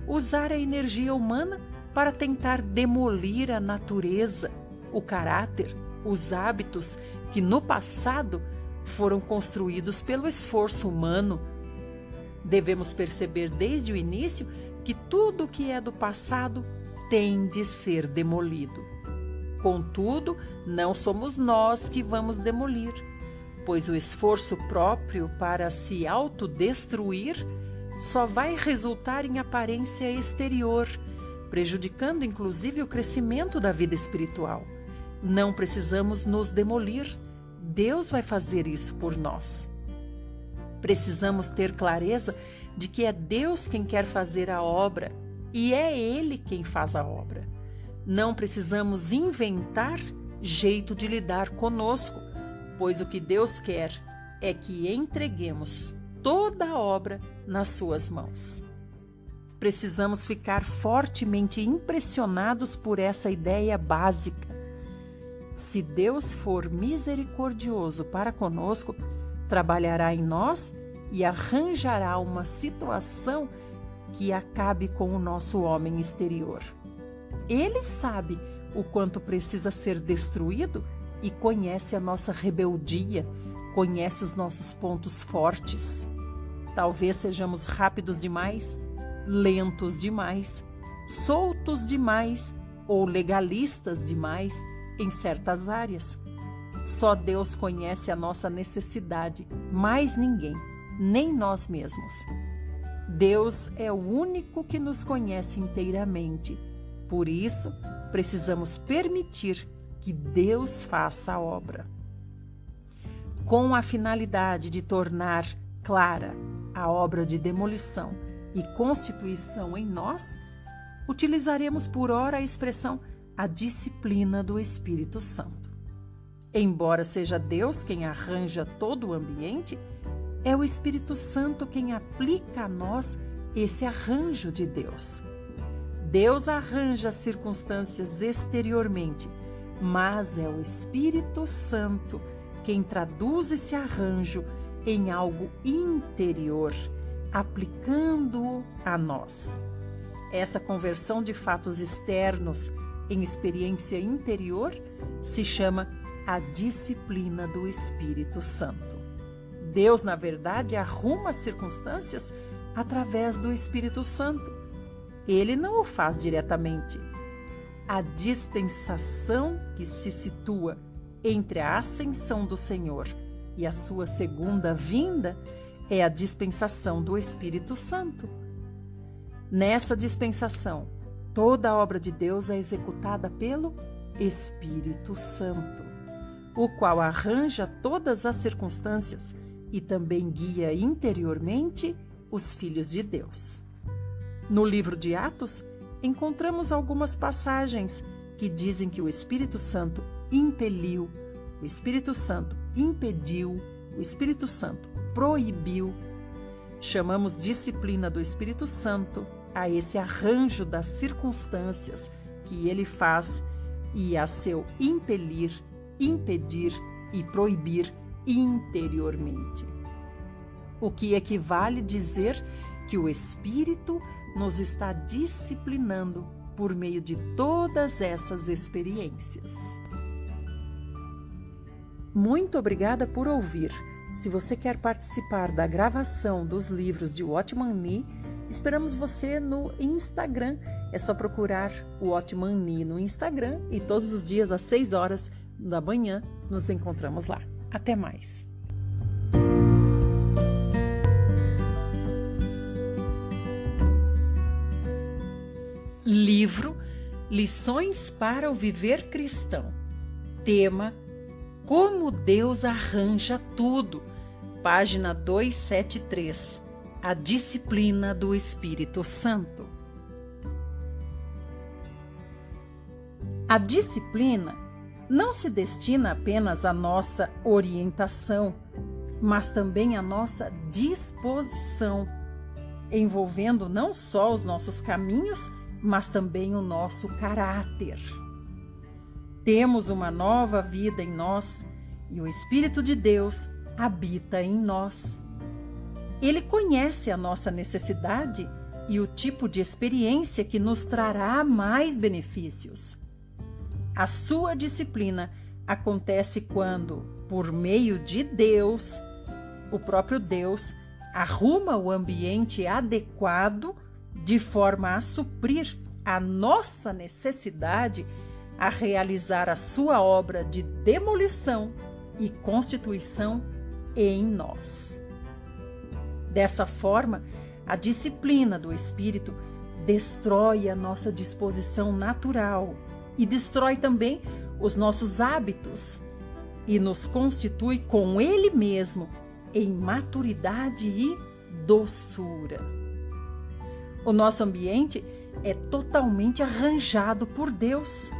usar a energia humana para tentar demolir a natureza, o caráter, os hábitos que no passado foram construídos pelo esforço humano. Devemos perceber desde o início que tudo o que é do passado tem de ser demolido. Contudo, não somos nós que vamos demolir, pois o esforço próprio para se autodestruir só vai resultar em aparência exterior, prejudicando inclusive o crescimento da vida espiritual. Não precisamos nos demolir, Deus vai fazer isso por nós. Precisamos ter clareza de que é Deus quem quer fazer a obra e é Ele quem faz a obra. Não precisamos inventar jeito de lidar conosco, pois o que Deus quer é que entreguemos toda a obra nas suas mãos. Precisamos ficar fortemente impressionados por essa ideia básica. Se Deus for misericordioso para conosco, trabalhará em nós e arranjará uma situação que acabe com o nosso homem exterior. Ele sabe o quanto precisa ser destruído e conhece a nossa rebeldia, conhece os nossos pontos fortes. Talvez sejamos rápidos demais, lentos demais, soltos demais ou legalistas demais em certas áreas. Só Deus conhece a nossa necessidade, mais ninguém, nem nós mesmos. Deus é o único que nos conhece inteiramente. Por isso, precisamos permitir que Deus faça a obra. Com a finalidade de tornar clara a obra de demolição e constituição em nós, utilizaremos por ora a expressão a disciplina do Espírito Santo. Embora seja Deus quem arranja todo o ambiente, é o Espírito Santo quem aplica a nós esse arranjo de Deus. Deus arranja as circunstâncias exteriormente, mas é o Espírito Santo quem traduz esse arranjo em algo interior, aplicando-o a nós. Essa conversão de fatos externos em experiência interior se chama a disciplina do Espírito Santo. Deus, na verdade, arruma as circunstâncias através do Espírito Santo. Ele não o faz diretamente. A dispensação que se situa entre a ascensão do Senhor e a sua segunda vinda é a dispensação do Espírito Santo. Nessa dispensação, toda a obra de Deus é executada pelo Espírito Santo, o qual arranja todas as circunstâncias e também guia interiormente os filhos de Deus. No livro de Atos, encontramos algumas passagens que dizem que o Espírito Santo impeliu, o Espírito Santo impediu, o Espírito Santo proibiu. Chamamos disciplina do Espírito Santo a esse arranjo das circunstâncias que ele faz e a seu impelir, impedir e proibir interiormente. O que equivale dizer que o Espírito nos está disciplinando por meio de todas essas experiências. Muito obrigada por ouvir. Se você quer participar da gravação dos livros de Watchman Nee, esperamos você no Instagram. É só procurar o Watchman Nee no Instagram e todos os dias às 6 horas da manhã nos encontramos lá. Até mais! Livro Lições para o Viver Cristão. Tema: Como Deus arranja tudo. Página 273. A disciplina do Espírito Santo. A disciplina não se destina apenas à nossa orientação, mas também à nossa disposição, envolvendo não só os nossos caminhos, mas também o nosso caráter. Temos uma nova vida em nós e o Espírito de Deus habita em nós. Ele conhece a nossa necessidade e o tipo de experiência que nos trará mais benefícios. A sua disciplina acontece quando, por meio de Deus, o próprio Deus arruma o ambiente adequado de forma a suprir a nossa necessidade a realizar a sua obra de demolição e constituição em nós. Dessa forma, a disciplina do Espírito destrói a nossa disposição natural e destrói também os nossos hábitos e nos constitui com Ele mesmo em maturidade e doçura. O nosso ambiente é totalmente arranjado por Deus.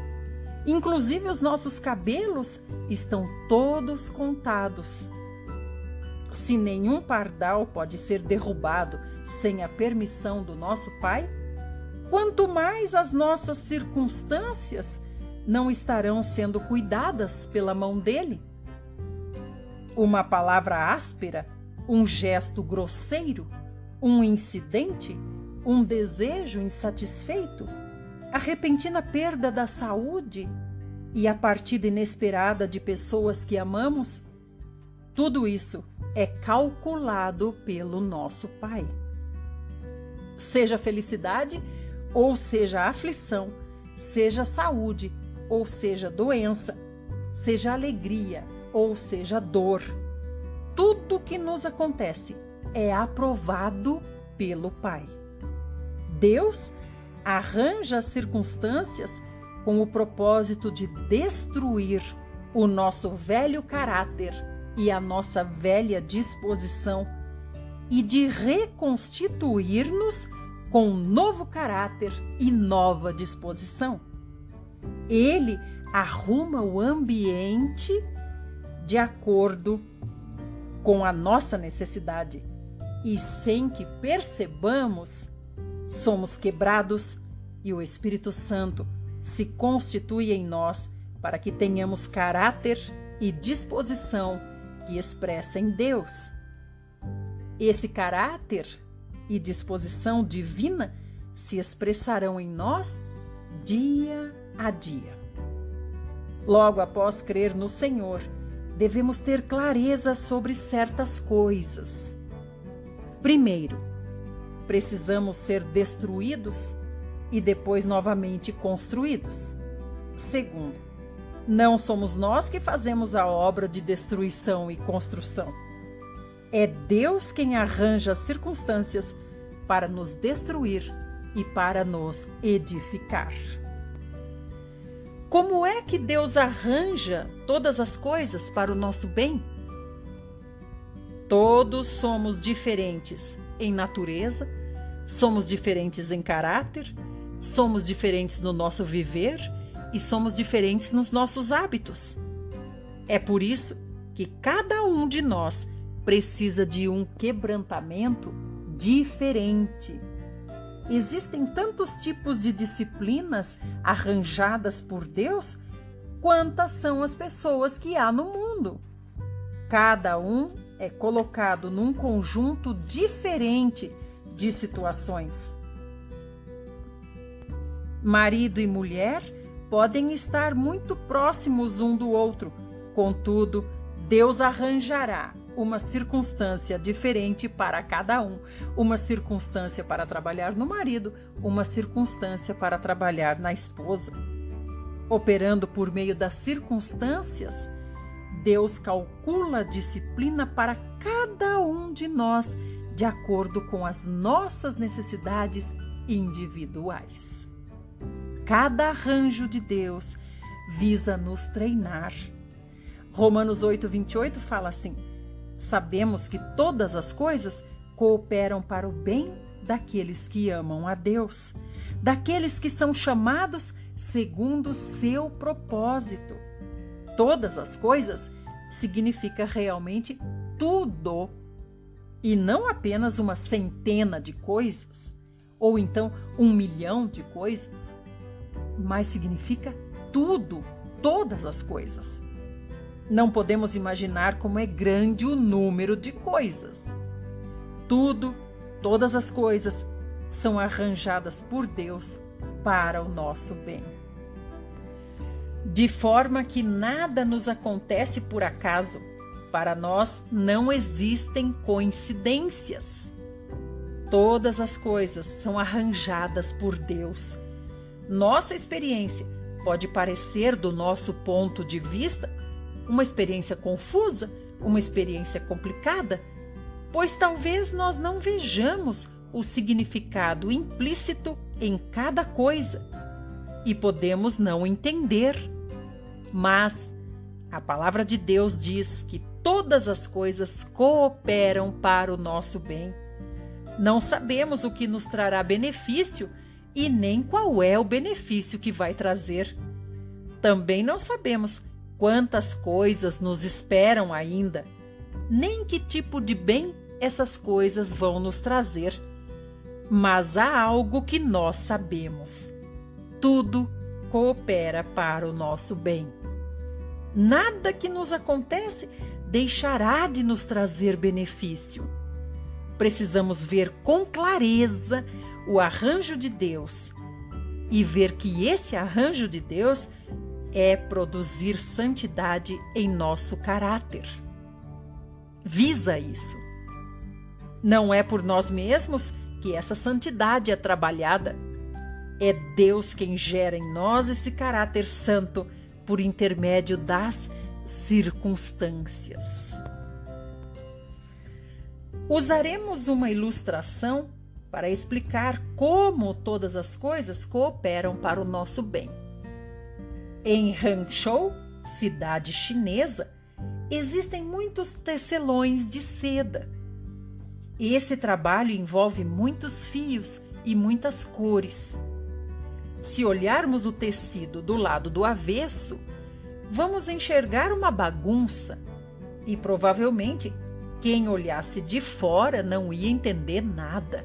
Inclusive os nossos cabelos estão todos contados. Se nenhum pardal pode ser derrubado sem a permissão do nosso Pai, quanto mais as nossas circunstâncias não estarão sendo cuidadas pela mão dele. Uma palavra áspera, um gesto grosseiro, um incidente, um desejo insatisfeito, a repentina perda da saúde e a partida inesperada de pessoas que amamos, tudo isso é calculado pelo nosso Pai. Seja felicidade ou seja aflição, seja saúde ou seja doença, seja alegria ou seja dor, tudo que nos acontece é aprovado pelo Pai. Deus arranja as circunstâncias com o propósito de destruir o nosso velho caráter e a nossa velha disposição e de reconstituir-nos com um novo caráter e nova disposição. Ele arruma o ambiente de acordo com a nossa necessidade e, sem que percebamos, somos quebrados e o Espírito Santo se constitui em nós para que tenhamos caráter e disposição que expressem Deus. Esse caráter e disposição divina se expressarão em nós dia a dia. Logo após crer no Senhor, devemos ter clareza sobre certas coisas. Primeiro, precisamos ser destruídos e depois novamente construídos. Segundo, não somos nós que fazemos a obra de destruição e construção. É Deus quem arranja as circunstâncias para nos destruir e para nos edificar. Como é que Deus arranja todas as coisas para o nosso bem? Todos somos diferentes em natureza, somos diferentes em caráter, somos diferentes no nosso viver e somos diferentes nos nossos hábitos. É por isso que cada um de nós precisa de um quebrantamento diferente. Existem tantos tipos de disciplinas arranjadas por Deus, quantas são as pessoas que há no mundo. Cada um é colocado num conjunto diferente de situações. Marido e mulher podem estar muito próximos um do outro, contudo, Deus arranjará uma circunstância diferente para cada um, uma circunstância para trabalhar no marido, uma circunstância para trabalhar na esposa. Operando por meio das circunstâncias, Deus calcula a disciplina para cada um de nós, de acordo com as nossas necessidades individuais. Cada arranjo de Deus visa nos treinar. Romanos 8:28 fala assim: sabemos que todas as coisas cooperam para o bem daqueles que amam a Deus, daqueles que são chamados segundo o seu propósito. Todas as coisas significa realmente tudo, e não apenas uma centena de coisas, ou então 1.000.000 de coisas, mas significa tudo, todas as coisas. Não podemos imaginar como é grande o número de coisas. Tudo, todas as coisas são arranjadas por Deus para o nosso bem. De forma que nada nos acontece por acaso. Para nós não existem coincidências. Todas as coisas são arranjadas por Deus. Nossa experiência pode parecer, do nosso ponto de vista, uma experiência confusa, uma experiência complicada, pois talvez nós não vejamos o significado implícito em cada coisa e podemos não entender. Mas a palavra de Deus diz que todas as coisas cooperam para o nosso bem. Não sabemos o que nos trará benefício e nem qual é o benefício que vai trazer. Também não sabemos quantas coisas nos esperam ainda, nem que tipo de bem essas coisas vão nos trazer. Mas há algo que nós sabemos: tudo coopera para o nosso bem. Nada que nos acontece deixará de nos trazer benefício. Precisamos ver com clareza o arranjo de Deus e ver que esse arranjo de Deus é produzir santidade em nosso caráter. Visa isso. Não é por nós mesmos que essa santidade é trabalhada. É Deus quem gera em nós esse caráter santo por intermédio das circunstâncias. Usaremos uma ilustração para explicar como todas as coisas cooperam para o nosso bem. Em Hangzhou, cidade chinesa, existem muitos tecelões de seda. Esse trabalho envolve muitos fios e muitas cores. Se olharmos o tecido do lado do avesso, vamos enxergar uma bagunça e provavelmente quem olhasse de fora não ia entender nada.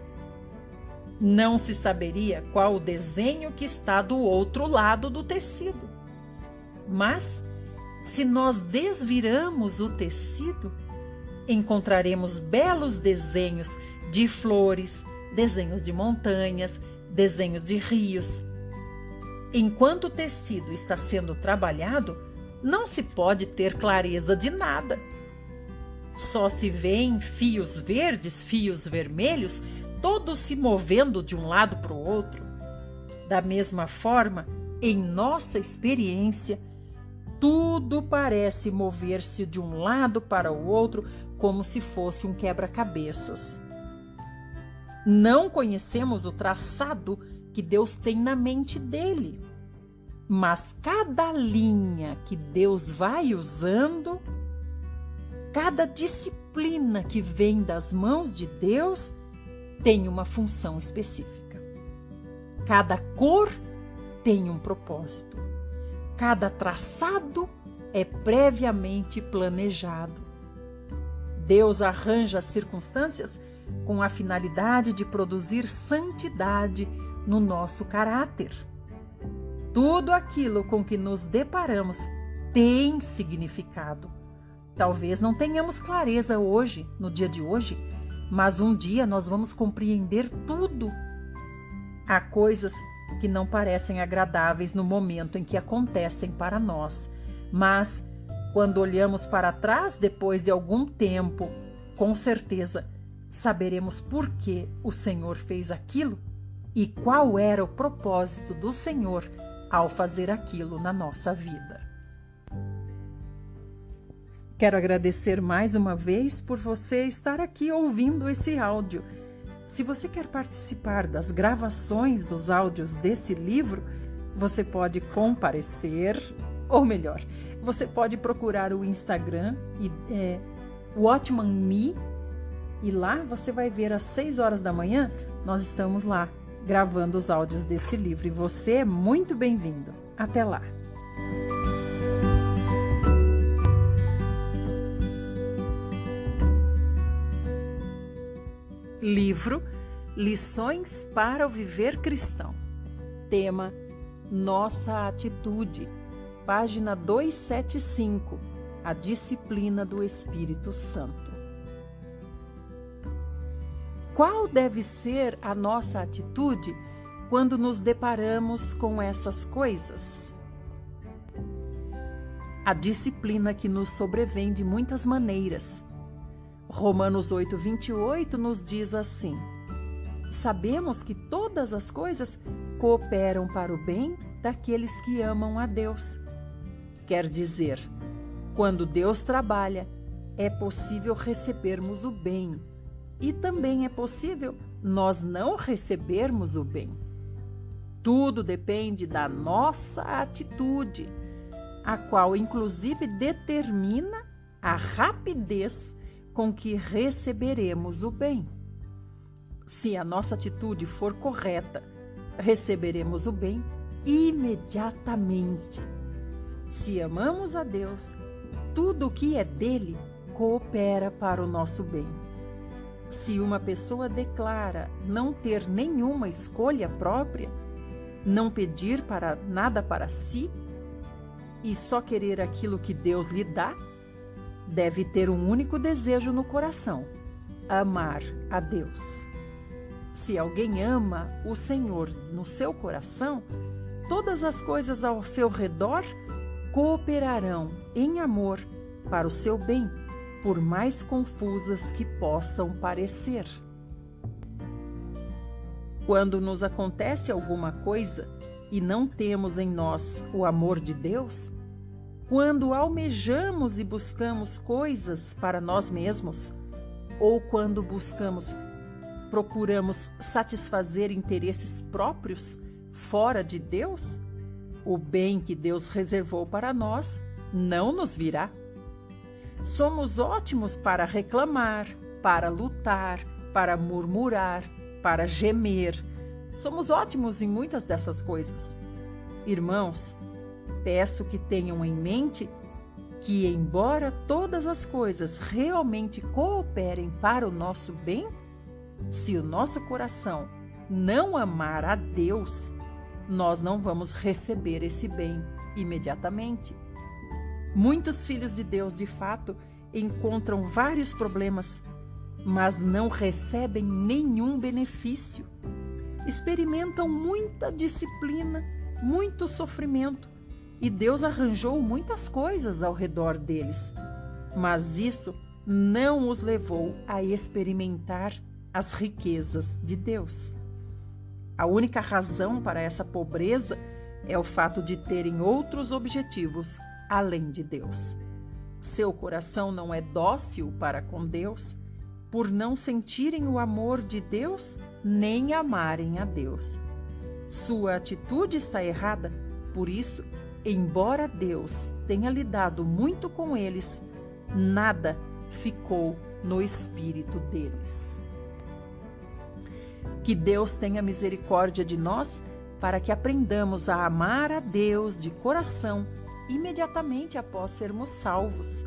Não se saberia qual o desenho que está do outro lado do tecido. Mas, se nós desviramos o tecido, encontraremos belos desenhos de flores, desenhos de montanhas, desenhos de rios. Enquanto o tecido está sendo trabalhado, não se pode ter clareza de nada. Só se vêem fios verdes, fios vermelhos, todos se movendo de um lado para o outro. Da mesma forma, em nossa experiência, tudo parece mover-se de um lado para o outro como se fosse um quebra-cabeças. Não conhecemos o traçado que Deus tem na mente dele. Mas cada linha que Deus vai usando, cada disciplina que vem das mãos de Deus tem uma função específica. Cada cor tem um propósito. Cada traçado é previamente planejado. Deus arranja as circunstâncias com a finalidade de produzir santidade no nosso caráter. Tudo aquilo com que nos deparamos tem significado. Talvez não tenhamos clareza hoje, no dia de hoje, mas um dia nós vamos compreender tudo. Há coisas que não parecem agradáveis no momento em que acontecem para nós, mas quando olhamos para trás, depois de algum tempo, com certeza saberemos por que o Senhor fez aquilo e qual era o propósito do Senhor ao fazer aquilo na nossa vida. Quero agradecer mais uma vez por você estar aqui ouvindo esse áudio. Se você quer participar das gravações dos áudios desse livro, você pode comparecer, ou melhor, você pode procurar o Instagram Watchman Nee, e lá você vai ver às 6 horas da manhã, nós estamos lá gravando os áudios desse livro e você é muito bem-vindo. Até lá! Livro Lições para o Viver Cristão. Tema: Nossa Atitude. Página 275. A disciplina do Espírito Santo. Qual deve ser a nossa atitude quando nos deparamos com essas coisas? A disciplina que nos sobrevém de muitas maneiras. Romanos 8:28 nos diz assim: Sabemos que todas as coisas cooperam para o bem daqueles que amam a Deus. Quer dizer, quando Deus trabalha, é possível recebermos o bem. E também é possível nós não recebermos o bem. Tudo depende da nossa atitude, a qual inclusive determina a rapidez com que receberemos o bem. Se a nossa atitude for correta, receberemos o bem imediatamente. Se amamos a Deus, tudo o que é dele coopera para o nosso bem. Se uma pessoa declara não ter nenhuma escolha própria, não pedir nada para si e só querer aquilo que Deus lhe dá, deve ter um único desejo no coração: amar a Deus. Se alguém ama o Senhor no seu coração, todas as coisas ao seu redor cooperarão em amor para o seu bem, por mais confusas que possam parecer. Quando nos acontece alguma coisa e não temos em nós o amor de Deus, quando almejamos e buscamos coisas para nós mesmos, ou quando procuramos satisfazer interesses próprios fora de Deus, o bem que Deus reservou para nós não nos virá. Somos ótimos para reclamar, para lutar, para murmurar, para gemer. Somos ótimos em muitas dessas coisas. Irmãos, peço que tenham em mente que, embora todas as coisas realmente cooperem para o nosso bem, se o nosso coração não amar a Deus, nós não vamos receber esse bem imediatamente. Muitos filhos de Deus, de fato, encontram vários problemas, mas não recebem nenhum benefício. Experimentam muita disciplina, muito sofrimento, e Deus arranjou muitas coisas ao redor deles. Mas isso não os levou a experimentar as riquezas de Deus. A única razão para essa pobreza é o fato de terem outros objetivos além de Deus. Seu coração não é dócil para com Deus, por não sentirem o amor de Deus nem amarem a Deus. Sua atitude está errada por isso, embora Deus tenha lidado muito com eles, nada ficou no espírito deles. Que Deus tenha misericórdia de nós para que aprendamos a amar a Deus de coração imediatamente após sermos salvos.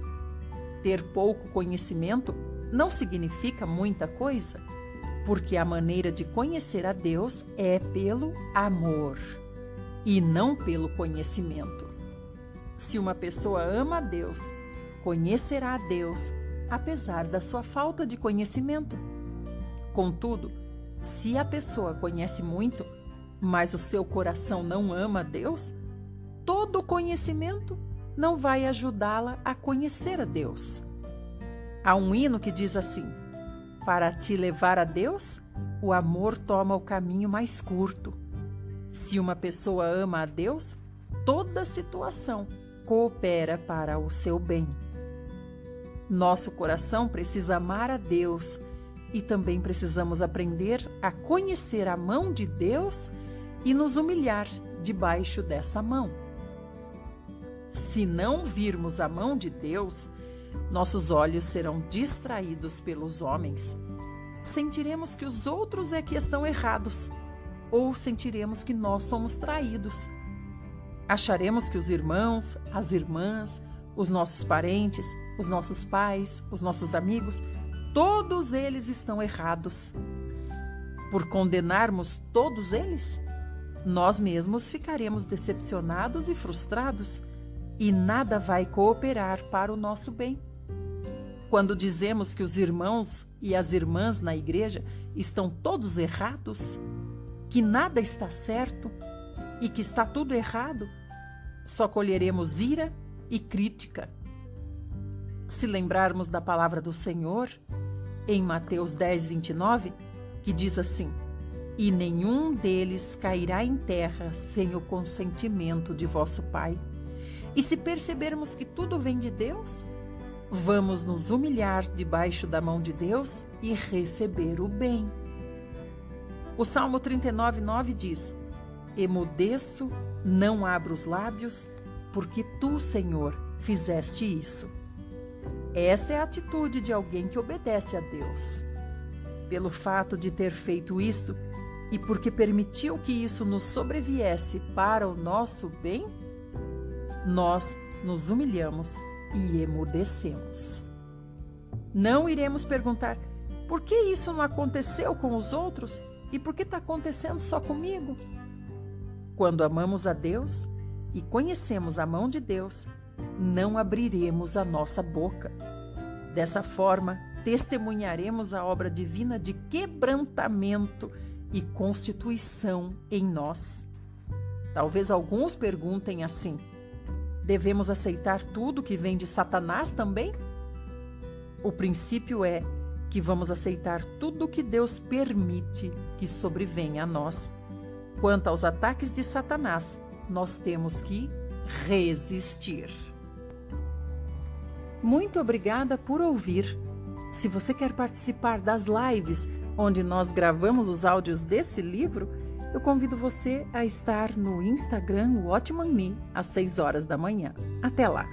Ter pouco conhecimento não significa muita coisa, porque a maneira de conhecer a Deus é pelo amor e não pelo conhecimento. Se uma pessoa ama a Deus, conhecerá a Deus, apesar da sua falta de conhecimento. Contudo, se a pessoa conhece muito, mas o seu coração não ama a Deus, todo conhecimento não vai ajudá-la a conhecer a Deus. Há um hino que diz assim: para te levar a Deus, o amor toma o caminho mais curto. Se uma pessoa ama a Deus, toda situação coopera para o seu bem. Nosso coração precisa amar a Deus e também precisamos aprender a conhecer a mão de Deus e nos humilhar debaixo dessa mão. Se não virmos a mão de Deus, nossos olhos serão distraídos pelos homens. Sentiremos que os outros é que estão errados, ou sentiremos que nós somos traídos. Acharemos que os irmãos, as irmãs, os nossos parentes, os nossos pais, os nossos amigos, todos eles estão errados. Por condenarmos todos eles, nós mesmos ficaremos decepcionados e frustrados, e nada vai cooperar para o nosso bem. Quando dizemos que os irmãos e as irmãs na igreja estão todos errados, que nada está certo e que está tudo errado, só colheremos ira e crítica. Se lembrarmos da palavra do Senhor, em Mateus 10:29, que diz assim: e nenhum deles cairá em terra sem o consentimento de vosso Pai. E se percebermos que tudo vem de Deus, vamos nos humilhar debaixo da mão de Deus e receber o bem. O Salmo 39:9 diz: emudeço, não abro os lábios, porque tu, Senhor, fizeste isso. Essa é a atitude de alguém que obedece a Deus. Pelo fato de ter feito isso e porque permitiu que isso nos sobreviesse para o nosso bem, nós nos humilhamos e emudecemos. Não iremos perguntar: por que isso não aconteceu com os outros e por que está acontecendo só comigo? Quando amamos a Deus e conhecemos a mão de Deus, não abriremos a nossa boca. Dessa forma, testemunharemos a obra divina de quebrantamento e constituição em nós. Talvez alguns perguntem assim: devemos aceitar tudo que vem de Satanás também? O princípio é que vamos aceitar tudo que Deus permite que sobrevenha a nós. Quanto aos ataques de Satanás, nós temos que resistir. Muito obrigada por ouvir. Se você quer participar das lives onde nós gravamos os áudios desse livro, eu convido você a estar no Instagram Watchman Nee às 6 horas da manhã. Até lá!